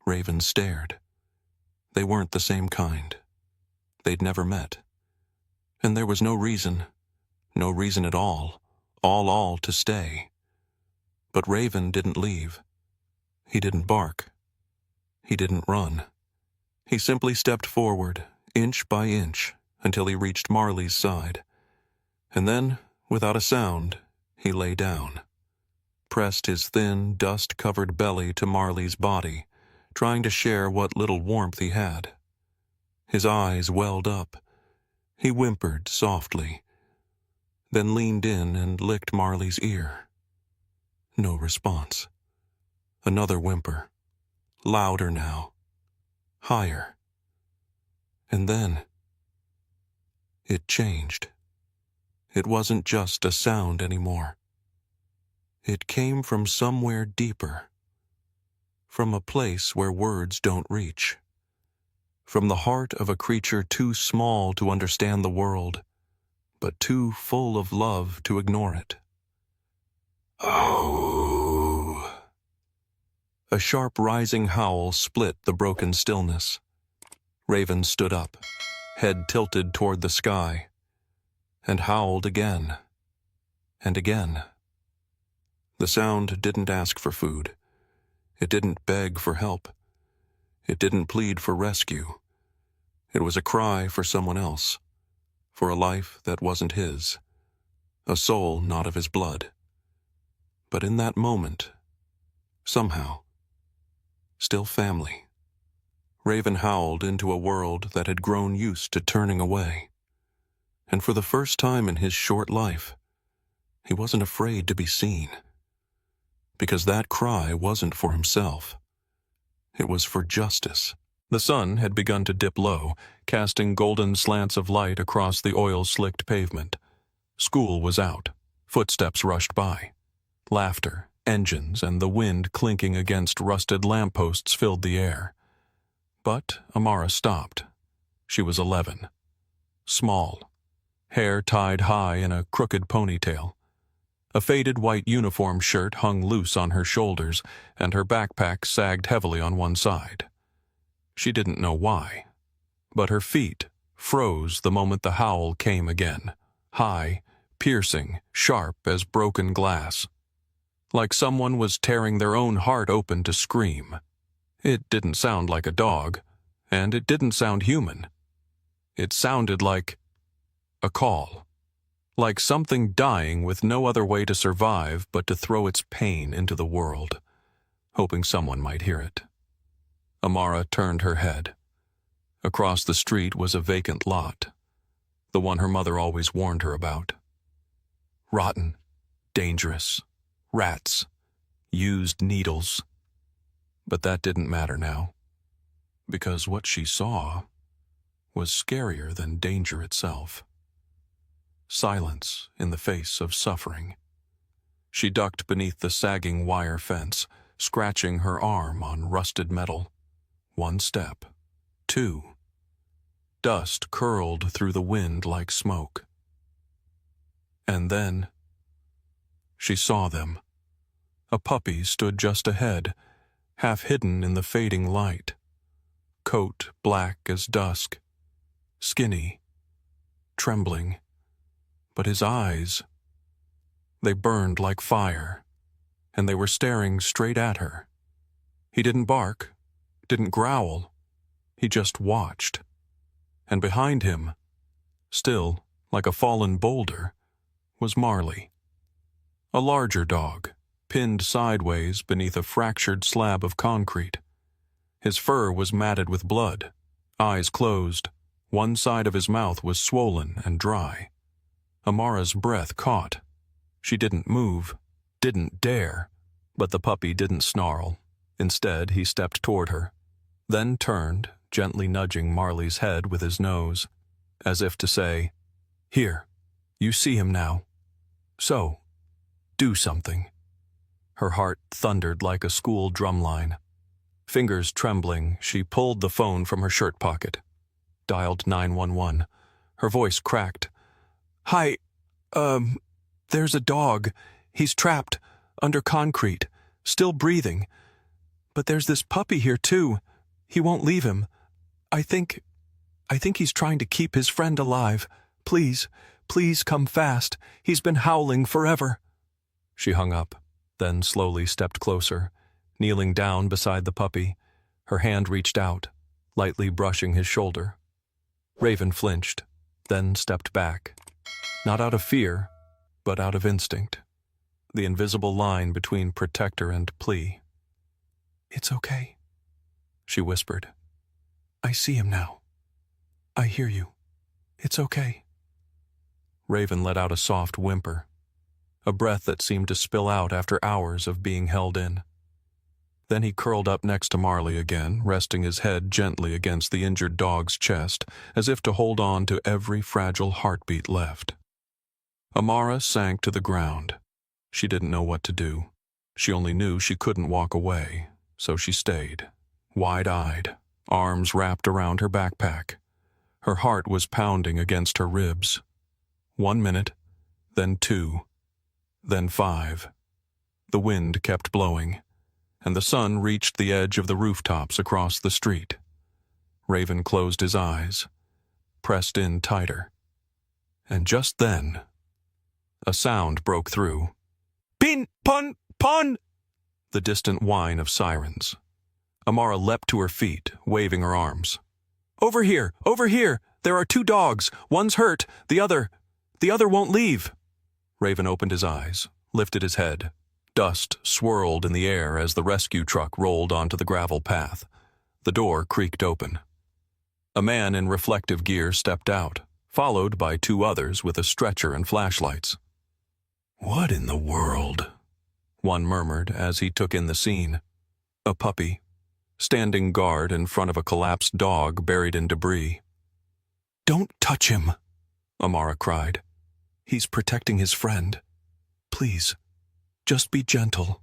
Raven stared. They weren't the same kind. They'd never met. And there was no reason at all to stay. But Raven didn't leave. He didn't bark. He didn't run. He simply stepped forward, inch by inch, until he reached Marley's side. And then, without a sound, he lay down, pressed his thin, dust-covered belly to Marley's body, trying to share what little warmth he had. His eyes welled up. He whimpered softly, then leaned in and licked Marley's ear. No response. Another whimper, louder now, higher. And then it changed. It wasn't just a sound anymore. It came from somewhere deeper, from a place where words don't reach, from the heart of a creature too small to understand the world, but too full of love to ignore it. Oh! A sharp rising howl split the broken stillness. Raven stood up, head tilted toward the sky, and howled again and again. The sound didn't ask for food. It didn't beg for help. It didn't plead for rescue. It was a cry for someone else, for a life that wasn't his, a soul not of his blood. But in that moment, somehow, still family. Raven howled into a world that had grown used to turning away. And for the first time in his short life, he wasn't afraid to be seen. Because that cry wasn't for himself. It was for justice. The sun had begun to dip low, casting golden slants of light across the oil-slicked pavement. School was out. Footsteps rushed by. Laughter, engines, and the wind clinking against rusted lampposts filled the air. But Amara stopped. She was 11. Small. Hair tied high in a crooked ponytail. A faded white uniform shirt hung loose on her shoulders, and her backpack sagged heavily on one side. She didn't know why, but her feet froze the moment the howl came again, high, piercing, sharp as broken glass. Like someone was tearing their own heart open to scream. It didn't sound like a dog, and it didn't sound human. It sounded like a call. Like something dying with no other way to survive but to throw its pain into the world, hoping someone might hear it. Amara turned her head. Across the street was a vacant lot, the one her mother always warned her about. Rotten, dangerous, rats, used needles. But that didn't matter now, because what she saw was scarier than danger itself. Silence in the face of suffering. She ducked beneath the sagging wire fence, scratching her arm on rusted metal. 1 step. 2. Dust curled through the wind like smoke. And then she saw them. A puppy stood just ahead, half hidden in the fading light. Coat black as dusk. Skinny. Trembling. But his eyes, they burned like fire, and they were staring straight at her. He didn't bark, didn't growl. He just watched. And behind him, still like a fallen boulder, was Marley. A larger dog, pinned sideways beneath a fractured slab of concrete. His fur was matted with blood, eyes closed. One side of his mouth was swollen and dry. Amara's breath caught. She didn't move, didn't dare, but the puppy didn't snarl. Instead, he stepped toward her, then turned, gently nudging Marley's head with his nose, as if to say, "Here, you see him now. So, do something." Her heart thundered like a school drumline. Fingers trembling, she pulled the phone from her shirt pocket, dialed 911. Her voice cracked. "Hi, there's a dog. He's trapped, under concrete, still breathing. But there's this puppy here too. He won't leave him. I think he's trying to keep his friend alive. Please, please come fast. He's been howling forever." She hung up, then slowly stepped closer, kneeling down beside the puppy. Her hand reached out, lightly brushing his shoulder. Raven flinched, then stepped back, not out of fear, but out of instinct. The invisible line between protector and plea. "It's okay," she whispered. "I see him now. I hear you. It's okay." Raven let out a soft whimper, a breath that seemed to spill out after hours of being held in. Then he curled up next to Marley again, resting his head gently against the injured dog's chest, as if to hold on to every fragile heartbeat left. Amara sank to the ground. She didn't know what to do. She only knew she couldn't walk away, so she stayed, wide-eyed, arms wrapped around her backpack. Her heart was pounding against her ribs. 1 minute, then 2, then 5. The wind kept blowing, and the sun reached the edge of the rooftops across the street. Raven closed his eyes, pressed in tighter. And just then, a sound broke through. "Pin, pun, pun!" The distant whine of sirens. Amara leapt to her feet, waving her arms. Over here! There are 2 dogs. One's hurt. The other won't leave." Raven opened his eyes, lifted his head. Dust swirled in the air as the rescue truck rolled onto the gravel path. The door creaked open. A man in reflective gear stepped out, followed by 2 others with a stretcher and flashlights. "What in the world?" one murmured as he took in the scene. A puppy, standing guard in front of a collapsed dog buried in debris. "Don't touch him," Amara cried. "He's protecting his friend. Please, just be gentle."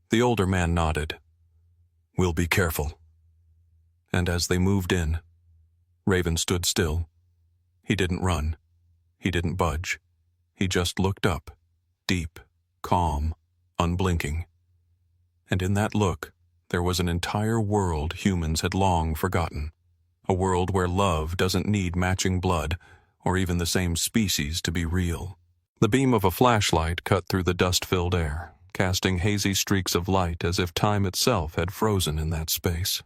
The older man nodded. "We'll be careful." And as they moved in, Raven stood still. He didn't run. He didn't budge. He just looked up, deep, calm, unblinking. And in that look, there was an entire world humans had long forgotten. A world where love doesn't need matching blood, or even the same species to be real. The beam of a flashlight cut through the dust-filled air, casting hazy streaks of light as if time itself had frozen in that space.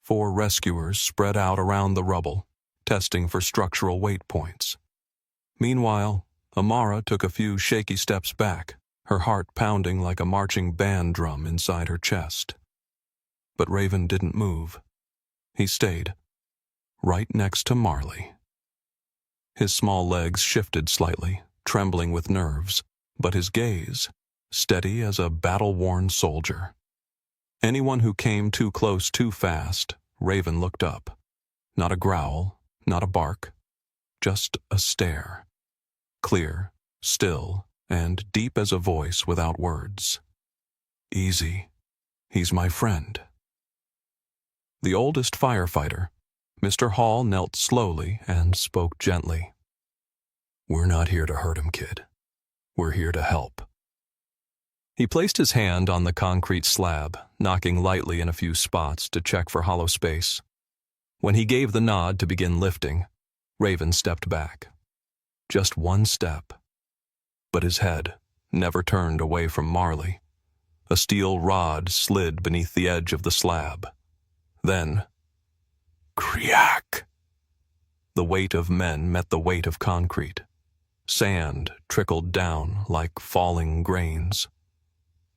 4 rescuers spread out around the rubble, testing for structural weight points. Meanwhile, Amara took a few shaky steps back, her heart pounding like a marching band drum inside her chest. But Raven didn't move. He stayed, right next to Marley. His small legs shifted slightly, trembling with nerves, but his gaze, steady as a battle-worn soldier. Anyone who came too close too fast, Raven looked up. Not a growl, not a bark, just a stare. Clear, still, and deep as a voice without words. "Easy. He's my friend." The oldest firefighter, Mr. Hall, knelt slowly and spoke gently. "We're not here to hurt him, kid. We're here to help." He placed his hand on the concrete slab, knocking lightly in a few spots to check for hollow space. When he gave the nod to begin lifting, Raven stepped back. Just 1 step. But his head never turned away from Marley. A steel rod slid beneath the edge of the slab. Then, Kriak! The weight of men met the weight of concrete. Sand trickled down like falling grains.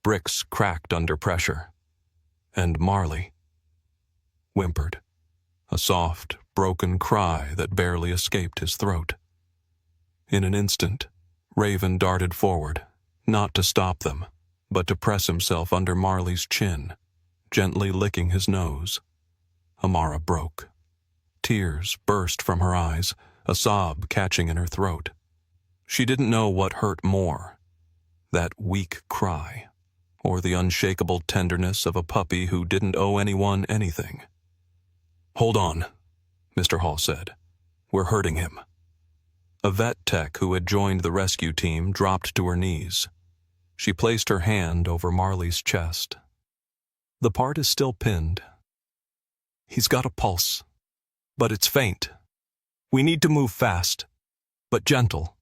Bricks cracked under pressure. And Marley whimpered, a soft, broken cry that barely escaped his throat. In an instant, Raven darted forward, not to stop them, but to press himself under Marley's chin, gently licking his nose. Amara broke. Tears burst from her eyes, a sob catching in her throat. She didn't know what hurt more, that weak cry, or the unshakable tenderness of a puppy who didn't owe anyone anything. "Hold on," Mr. Hall said. "We're hurting him." A vet tech who had joined the rescue team dropped to her knees. She placed her hand over Marley's chest. "The part is still pinned. He's got a pulse, but it's faint. We need to move fast, but gentle."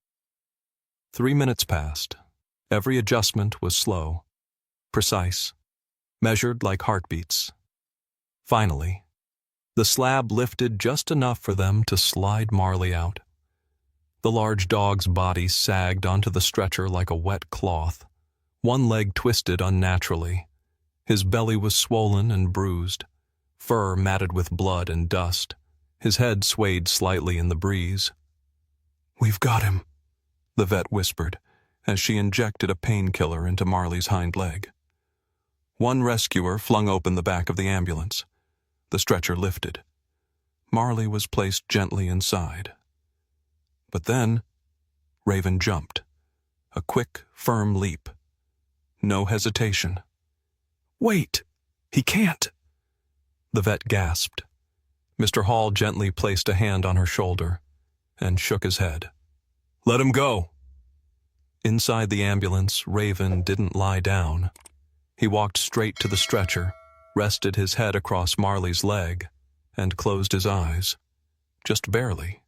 3 minutes passed. Every adjustment was slow, precise, measured like heartbeats. Finally, the slab lifted just enough for them to slide Marley out. The large dog's body sagged onto the stretcher like a wet cloth. One leg twisted unnaturally. His belly was swollen and bruised, fur matted with blood and dust. His head swayed slightly in the breeze. "We've got him," the vet whispered, as she injected a painkiller into Marley's hind leg. One rescuer flung open the back of the ambulance. The stretcher lifted. Marley was placed gently inside. But then, Raven jumped. A quick, firm leap. No hesitation. "Wait! He can't!" The vet gasped. Mr. Hall gently placed a hand on her shoulder and shook his head. "Let him go." Inside the ambulance, Raven didn't lie down. He walked straight to the stretcher, rested his head across Marley's leg, and closed his eyes. Just barely.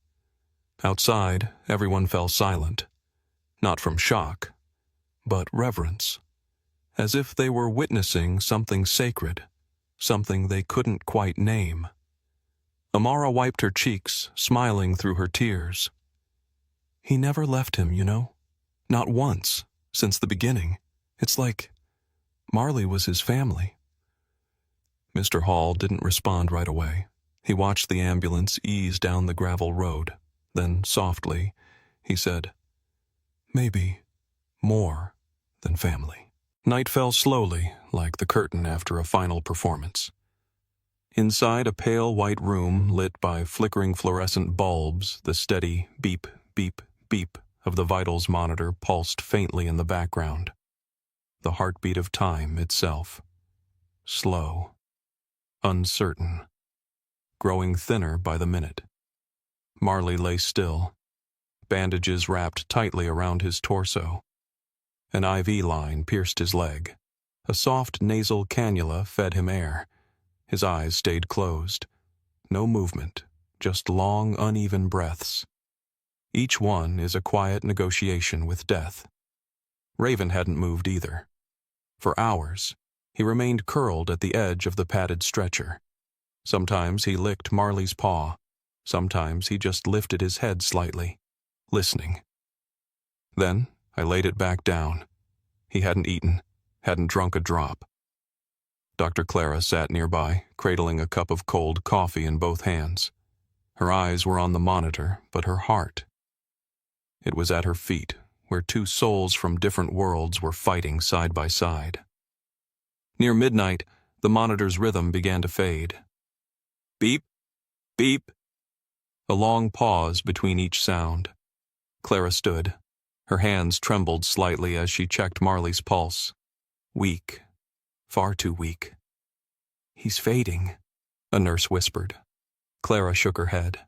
Outside, everyone fell silent. Not from shock, but reverence. As if they were witnessing something sacred, something they couldn't quite name. Amara wiped her cheeks, smiling through her tears. "He never left him, you know. Not once, since the beginning. It's like Marley was his family." Mr. Hall didn't respond right away. He watched the ambulance ease down the gravel road. Then, softly, he said, "Maybe more than family." Night fell slowly, like the curtain after a final performance. Inside a pale white room lit by flickering fluorescent bulbs, the steady beep, beep, beep of the vitals monitor pulsed faintly in the background. The heartbeat of time itself. Slow, uncertain, growing thinner by the minute. Marley lay still, bandages wrapped tightly around his torso. An IV line pierced his leg. A soft nasal cannula fed him air. His eyes stayed closed. No movement, just long, uneven breaths. Each one is a quiet negotiation with death. Raven hadn't moved either. For hours, he remained curled at the edge of the padded stretcher. Sometimes he licked Marley's paw. Sometimes he just lifted his head slightly, listening. Then I laid it back down. He hadn't eaten, hadn't drunk a drop. Dr. Clara sat nearby, cradling a cup of cold coffee in both hands. Her eyes were on the monitor, but her heart. It was at her feet, where two souls from different worlds were fighting side by side. Near midnight, the monitor's rhythm began to fade. Beep, beep. A long pause between each sound. Clara stood. Her hands trembled slightly as she checked Marley's pulse. Weak. Far too weak. "He's fading," a nurse whispered. Clara shook her head.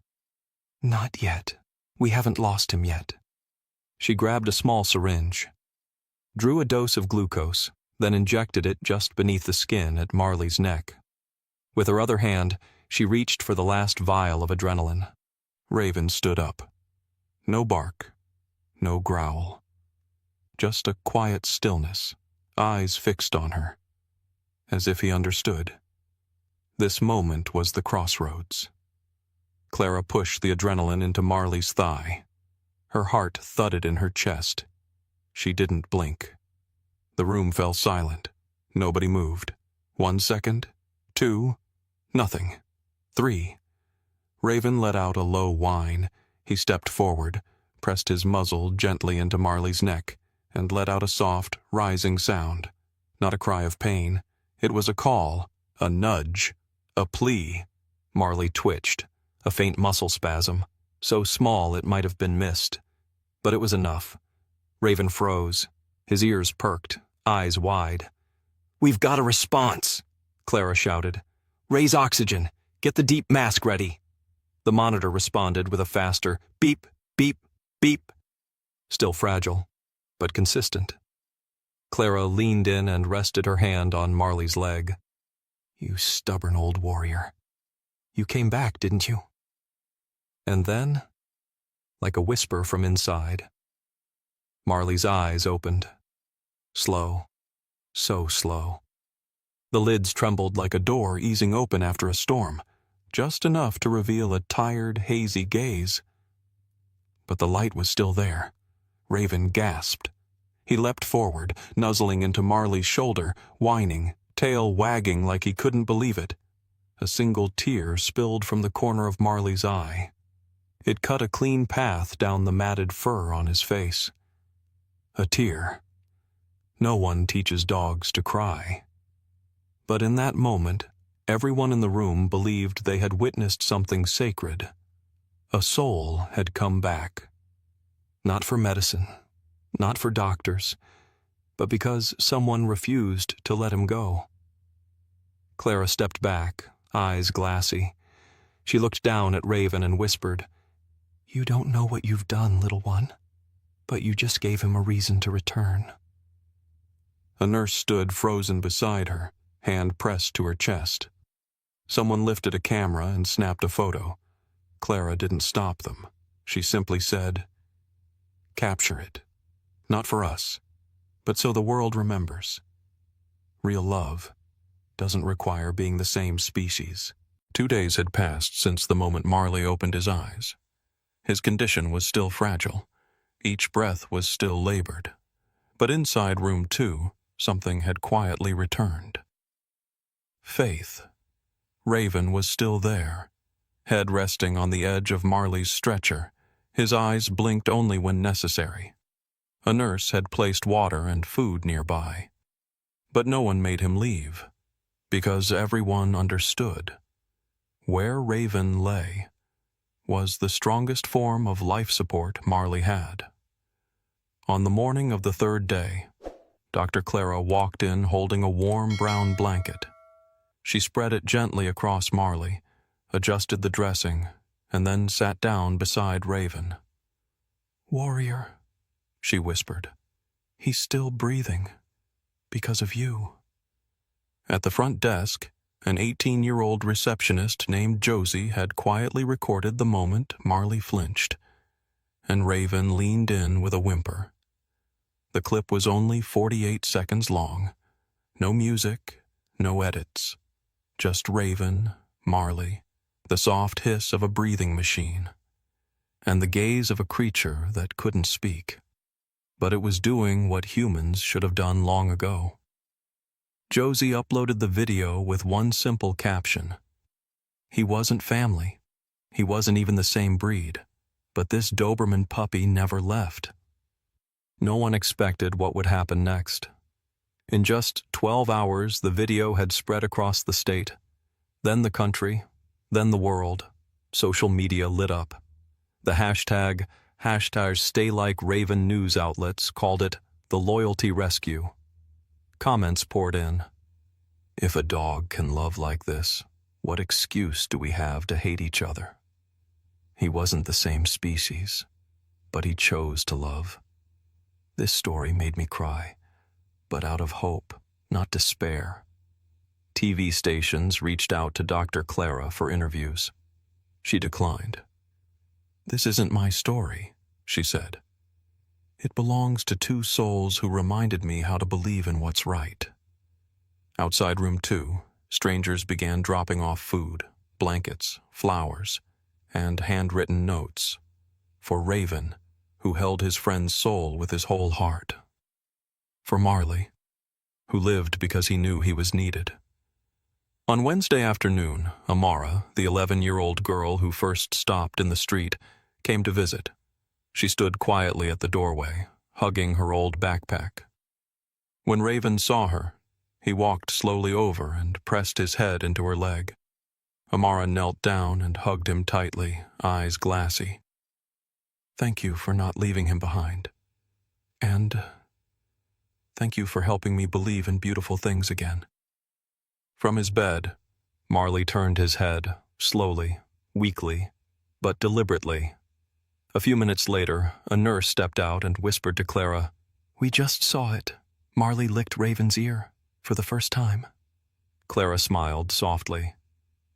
"Not yet. We haven't lost him yet." She grabbed a small syringe, drew a dose of glucose, then injected it just beneath the skin at Marley's neck. With her other hand, she reached for the last vial of adrenaline. Raven stood up. No bark, no growl. Just a quiet stillness, eyes fixed on her, as if he understood. This moment was the crossroads. Clara pushed the adrenaline into Marley's thigh. Her heart thudded in her chest. She didn't blink. The room fell silent. Nobody moved. 1 second, 2, nothing. 3. Raven let out a low whine. He stepped forward, pressed his muzzle gently into Marley's neck, and let out a soft, rising sound. Not a cry of pain. It was a call, a nudge, a plea. Marley twitched, a faint muscle spasm, so small it might have been missed. But it was enough. Raven froze. His ears perked, eyes wide. "We've got a response," Clara shouted. "Raise oxygen. Get the deep mask ready." The monitor responded with a faster beep, beep, beep. Still fragile, but consistent. Clara leaned in and rested her hand on Marley's leg. "You stubborn old warrior. You came back, didn't you?" And then, like a whisper from inside, Marley's eyes opened. Slow, so slow. The lids trembled like a door easing open after a storm, just enough to reveal a tired, hazy gaze. But the light was still there. Raven gasped. He leapt forward, nuzzling into Marley's shoulder, whining, tail wagging like he couldn't believe it. A single tear spilled from the corner of Marley's eye. It cut a clean path down the matted fur on his face. A tear. No one teaches dogs to cry. But in that moment, everyone in the room believed they had witnessed something sacred. A soul had come back. Not for medicine, not for doctors, but because someone refused to let him go. Clara stepped back, eyes glassy. She looked down at Raven and whispered, "You don't know what you've done, little one, but you just gave him a reason to return." A nurse stood frozen beside her, hand pressed to her chest. Someone lifted a camera and snapped a photo. Clara didn't stop them. She simply said, "Capture it. Not for us, but so the world remembers. Real love doesn't require being the same species." 2 days had passed since the moment Marley opened his eyes. His condition was still fragile. Each breath was still labored. But inside room 2, something had quietly returned. Faith. Raven was still there, head resting on the edge of Marley's stretcher. His eyes blinked only when necessary. A nurse had placed water and food nearby. But no one made him leave, because everyone understood. Where Raven lay was the strongest form of life support Marley had. On the morning of the 3rd day, Dr. Clara walked in holding a warm brown blanket. She spread it gently across Marley, adjusted the dressing, and then sat down beside Raven. "Warrior," she whispered, "he's still breathing, because of you." At the front desk, an 18-year-old receptionist named Josie had quietly recorded the moment Marley flinched, and Raven leaned in with a whimper. The clip was only 48 seconds long. No music, no edits. Just Raven, Marley, the soft hiss of a breathing machine, and the gaze of a creature that couldn't speak. But it was doing what humans should have done long ago. Josie uploaded the video with one simple caption. He wasn't family. He wasn't even the same breed. But this Doberman puppy never left. No one expected what would happen next. In just 12 hours, the video had spread across the state, then the country, then the world. Social media lit up. The hashtag #StayLikeRaven news outlets called it the Loyalty Rescue. Comments poured in. If a dog can love like this, what excuse do we have to hate each other? He wasn't the same species, but he chose to love. This story made me cry, but out of hope, not despair. TV stations reached out to Dr. Clara for interviews. She declined. "This isn't my story," she said. "It belongs to 2 souls who reminded me how to believe in what's right." Outside room 2, strangers began dropping off food, blankets, flowers, and handwritten notes for Raven, who held his friend's soul with his whole heart. For Marley, who lived because he knew he was needed. On Wednesday afternoon, Amara, the 11-year-old girl who first stopped in the street, came to visit. She stood quietly at the doorway, hugging her old backpack. When Raven saw her, he walked slowly over and pressed his head into her leg. Amara knelt down and hugged him tightly, eyes glassy. "Thank you for not leaving him behind. And thank you for helping me believe in beautiful things again." From his bed, Marley turned his head, slowly, weakly, but deliberately. A few minutes later, a nurse stepped out and whispered to Clara, "We just saw it. Marley licked Raven's ear, for the first time." Clara smiled softly.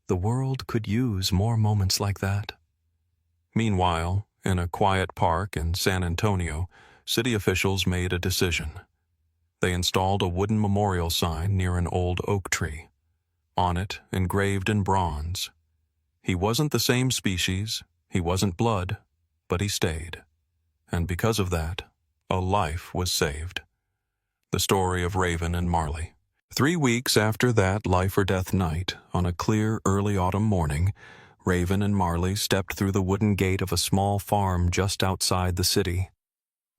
The world could use more moments like that. Meanwhile, in a quiet park in San Antonio, city officials made a decision. They installed a wooden memorial sign near an old oak tree. On it, engraved in bronze, "He wasn't the same species, he wasn't blood, but he stayed. And because of that, a life was saved." The story of Raven and Marley. 3 weeks after that life-or-death night, on a clear early autumn morning, Raven and Marley stepped through the wooden gate of a small farm just outside the city.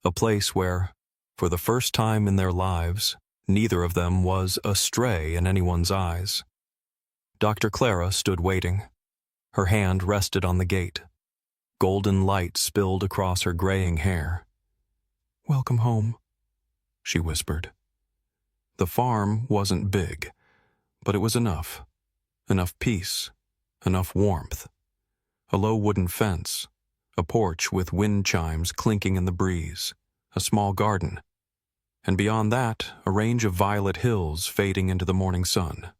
A place where, for the first time in their lives, neither of them was astray in anyone's eyes. Dr. Clara stood waiting. Her hand rested on the gate. Golden light spilled across her graying hair. "Welcome home," she whispered. The farm wasn't big, but it was enough. Enough peace, enough warmth. A low wooden fence, a porch with wind chimes clinking in the breeze, a small garden, and beyond that, a range of violet hills fading into the morning sun.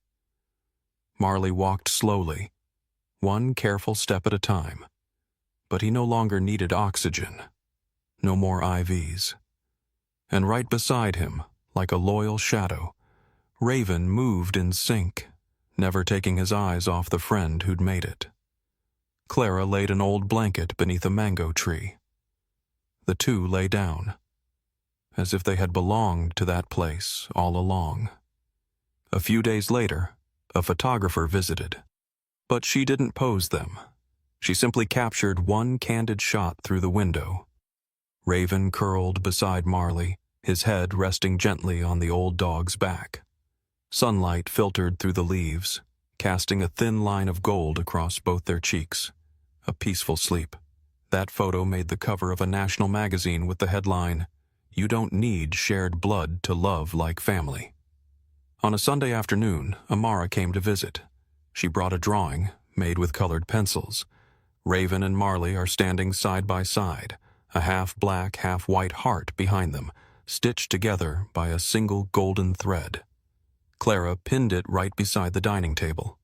Marley walked slowly, one careful step at a time, but he no longer needed oxygen, no more IVs. And right beside him, like a loyal shadow, Raven moved in sync, never taking his eyes off the friend who'd made it. Clara laid an old blanket beneath a mango tree. The two lay down, as if they had belonged to that place all along. A few days later, a photographer visited, but she didn't pose them. She simply captured one candid shot through the window. Raven curled beside Marley, his head resting gently on the old dog's back. Sunlight filtered through the leaves, casting a thin line of gold across both their cheeks. A peaceful sleep. That photo made the cover of a national magazine with the headline, "You don't need shared blood to love like family." On a Sunday afternoon, Amara came to visit. She brought a drawing, made with colored pencils. Raven and Marley are standing side by side, a half-black, half-white heart behind them, stitched together by a single golden thread. Clara pinned it right beside the dining table.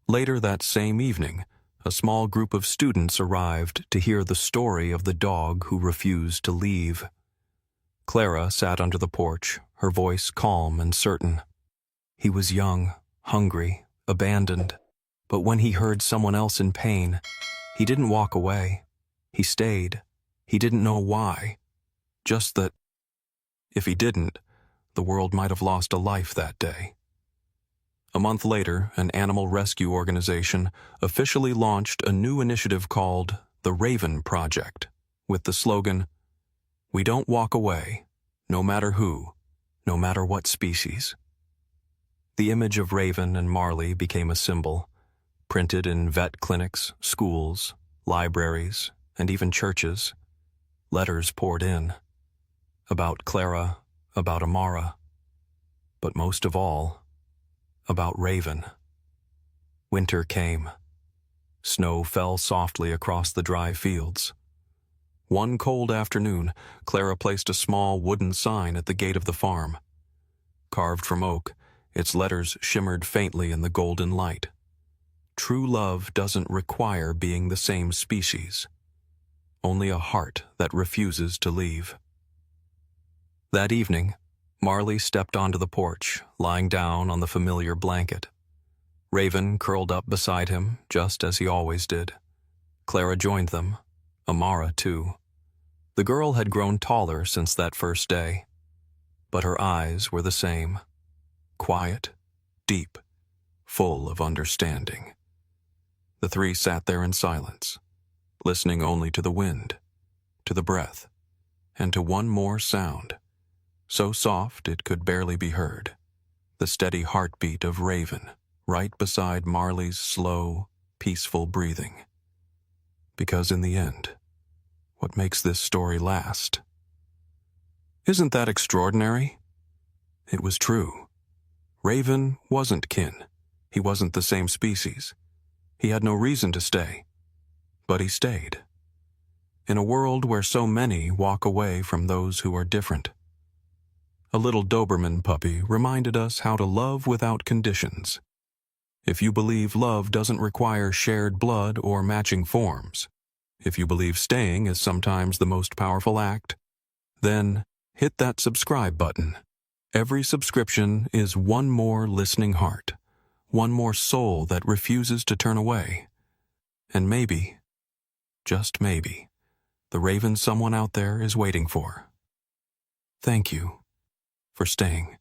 Later that same evening, a small group of students arrived to hear the story of the dog who refused to leave. Clara sat under the porch, her voice calm and certain. He was young, hungry, abandoned, but when he heard someone else in pain, he didn't walk away. He stayed. He didn't know why. Just that, if he didn't, the world might have lost a life that day. A month later, an animal rescue organization officially launched a new initiative called the Raven Project, with the slogan, "We don't walk away, no matter who, no matter what species." The image of Raven and Marley became a symbol, printed in vet clinics, schools, libraries, and even churches. Letters poured in. About Clara, about Amara, but most of all, about Raven. Winter came. Snow fell softly across the dry fields. One cold afternoon, Clara placed a small wooden sign at the gate of the farm. Carved from oak, its letters shimmered faintly in the golden light. True love doesn't require being the same species. Only a heart that refuses to leave. That evening, Marley stepped onto the porch, lying down on the familiar blanket. Raven curled up beside him, just as he always did. Clara joined them, Amara too. The girl had grown taller since that first day, but her eyes were the same, quiet, deep, full of understanding. The three sat there in silence, listening only to the wind, to the breath, and to one more sound, so soft it could barely be heard, the steady heartbeat of Raven right beside Marley's slow, peaceful breathing. Because in the end, what makes this story last? Isn't that extraordinary? It was true. Raven wasn't kin. He wasn't the same species. He had no reason to stay. But he stayed. In a world where so many walk away from those who are different. A little Doberman puppy reminded us how to love without conditions. If you believe love doesn't require shared blood or matching forms, if you believe staying is sometimes the most powerful act, then hit that subscribe button. Every subscription is one more listening heart, one more soul that refuses to turn away. And maybe, just maybe, the Raven someone out there is waiting for. Thank you for staying.